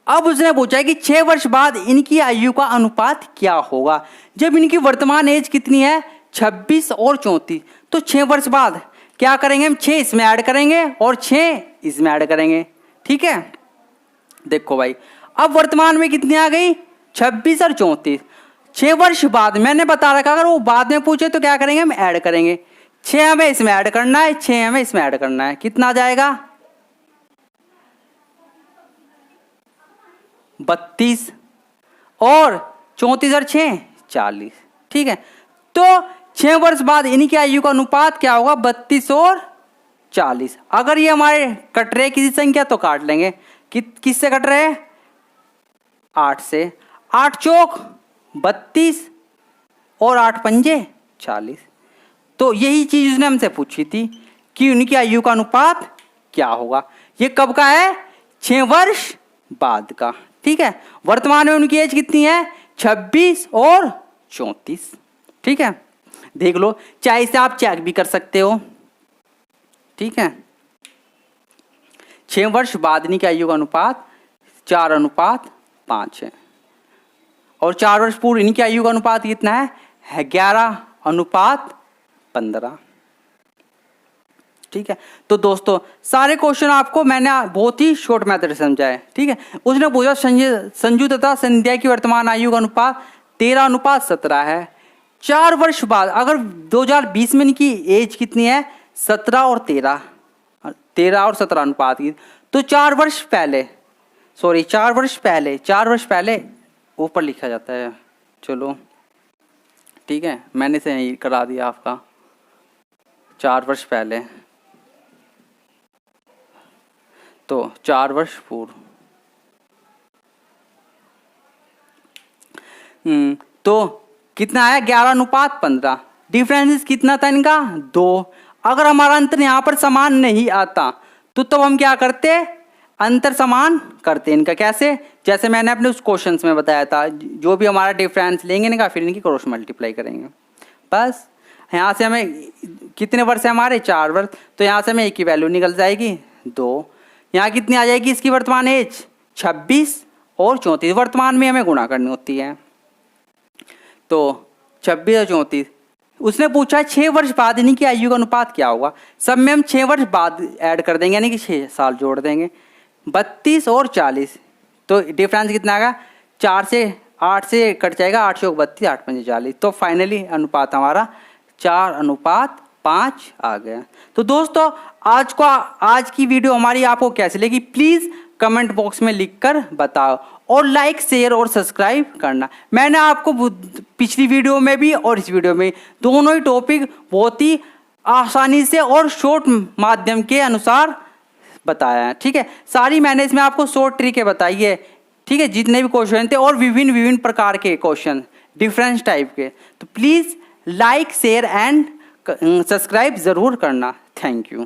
अब उसने पूछा है कि 6 वर्ष बाद इनकी आयु का अनुपात क्या होगा। जब इनकी वर्तमान एज कितनी है? 26 और 34। तो 6 वर्ष बाद क्या करेंगे हम? 6 इसमें ऐड करेंगे और 6 इसमें ऐड करेंगे। ठीक है, देखो भाई, अब वर्तमान में कितनी आ गई? 26 और 34। 6 वर्ष बाद मैंने बता रखा, अगर वो बाद में पूछे तो क्या करेंगे? हम ऐड करेंगे। 6 हमें इसमें ऐड करना है, 6 हमें इसमें ऐड करना है, कितना आ जाएगा? 32 और 34 और 6 40। ठीक है, तो 6 वर्ष बाद इनकी आयु का अनुपात क्या होगा? 32 और 40। अगर ये हमारे कट रहे किसी संख्या तो काट लेंगे। किससे कट रहे हैं? 8 से। 8 चौक 32 और 8 पंजे 40। तो यही चीज उसने हमसे पूछी थी कि उनकी आयु का अनुपात क्या होगा। ये कब का है? 6 वर्ष बाद का। ठीक है, वर्तमान में उनकी एज कितनी है? 26 और 34। ठीक है, देख लो, चाहे इसे आप चेक भी कर सकते हो। ठीक है, 6 वर्ष बाद इनकी आयु का अनुपात 4:5 है और 4 वर्ष पूर्व इनकी आयु का अनुपात कितना है? 11:15। ठीक है, तो दोस्तों सारे क्वेश्चन आपको मैंने बहुत ही शॉर्ट मेथड से समझाया। ठीक है, उसने पूछा संजू तथा संध्या की वर्तमान आयु का अनुपात 13:17 है। 4 वर्ष बाद, अगर 2020 में इनकी एज कितनी है? 17 और 13 और 17 अनुपात की। तो 4 वर्ष पहले ऊपर लिखा जाता है। चलो ठीक है, मैंने से यही करा दिया आपका। 4 वर्ष पहले, तो 4 वर्ष पूर्व। तो कितना है? 11:15। डिफरेंस कितना था इनका? 2। अगर हमारा अंतर यहाँ पर समान नहीं आता तो तब हम क्या करते? अंतर समान करते इनका। कैसे? जैसे मैंने अपने उस क्वेश्चंस में बताया था, जो भी हमारा डिफरेंस लेंगे इनका, फिर इनकी क्रॉस मल्टीप्लाई करेंगे। बस यहाँ से हमें कितने वर्ष है हमारे? 4 वर्ष। तो यहाँ से हमें एक की वैल्यू निकल जाएगी 2। यहाँ कितनी आ जाएगी इसकी वर्तमान एज? 26 और 34। वर्तमान में हमें गुणा करनी होती है, तो 26 और 34। उसने पूछा 6 वर्ष बाद इनकी आयु का अनुपात क्या होगा। सब में हम 6 वर्ष बाद ऐड कर देंगे, यानी कि 6 साल जोड़ देंगे। 32 और 40। तो डिफरेंस कितना आएगा? 4 से 8 से कट जाएगा, 8 चौक 32, 8 पंजे 40। तो फाइनली अनुपात हमारा 4:5 आ गया। तो दोस्तों आज की वीडियो हमारी आपको कैसी लगी प्लीज़ कमेंट बॉक्स में लिखकर बताओ, और लाइक शेयर और सब्सक्राइब करना। मैंने आपको पिछली वीडियो में भी और इस वीडियो में दोनों ही टॉपिक बहुत ही आसानी से और शॉर्ट माध्यम के अनुसार बताया है, ठीक है। सारी मैंने इसमें आपको शॉर्ट ट्रिकें बताई है, ठीक है, जितने भी क्वेश्चन थे और विभिन्न प्रकार के क्वेश्चन डिफरेंस टाइप के। तो please like share and subscribe ज़रूर करना। Thank you.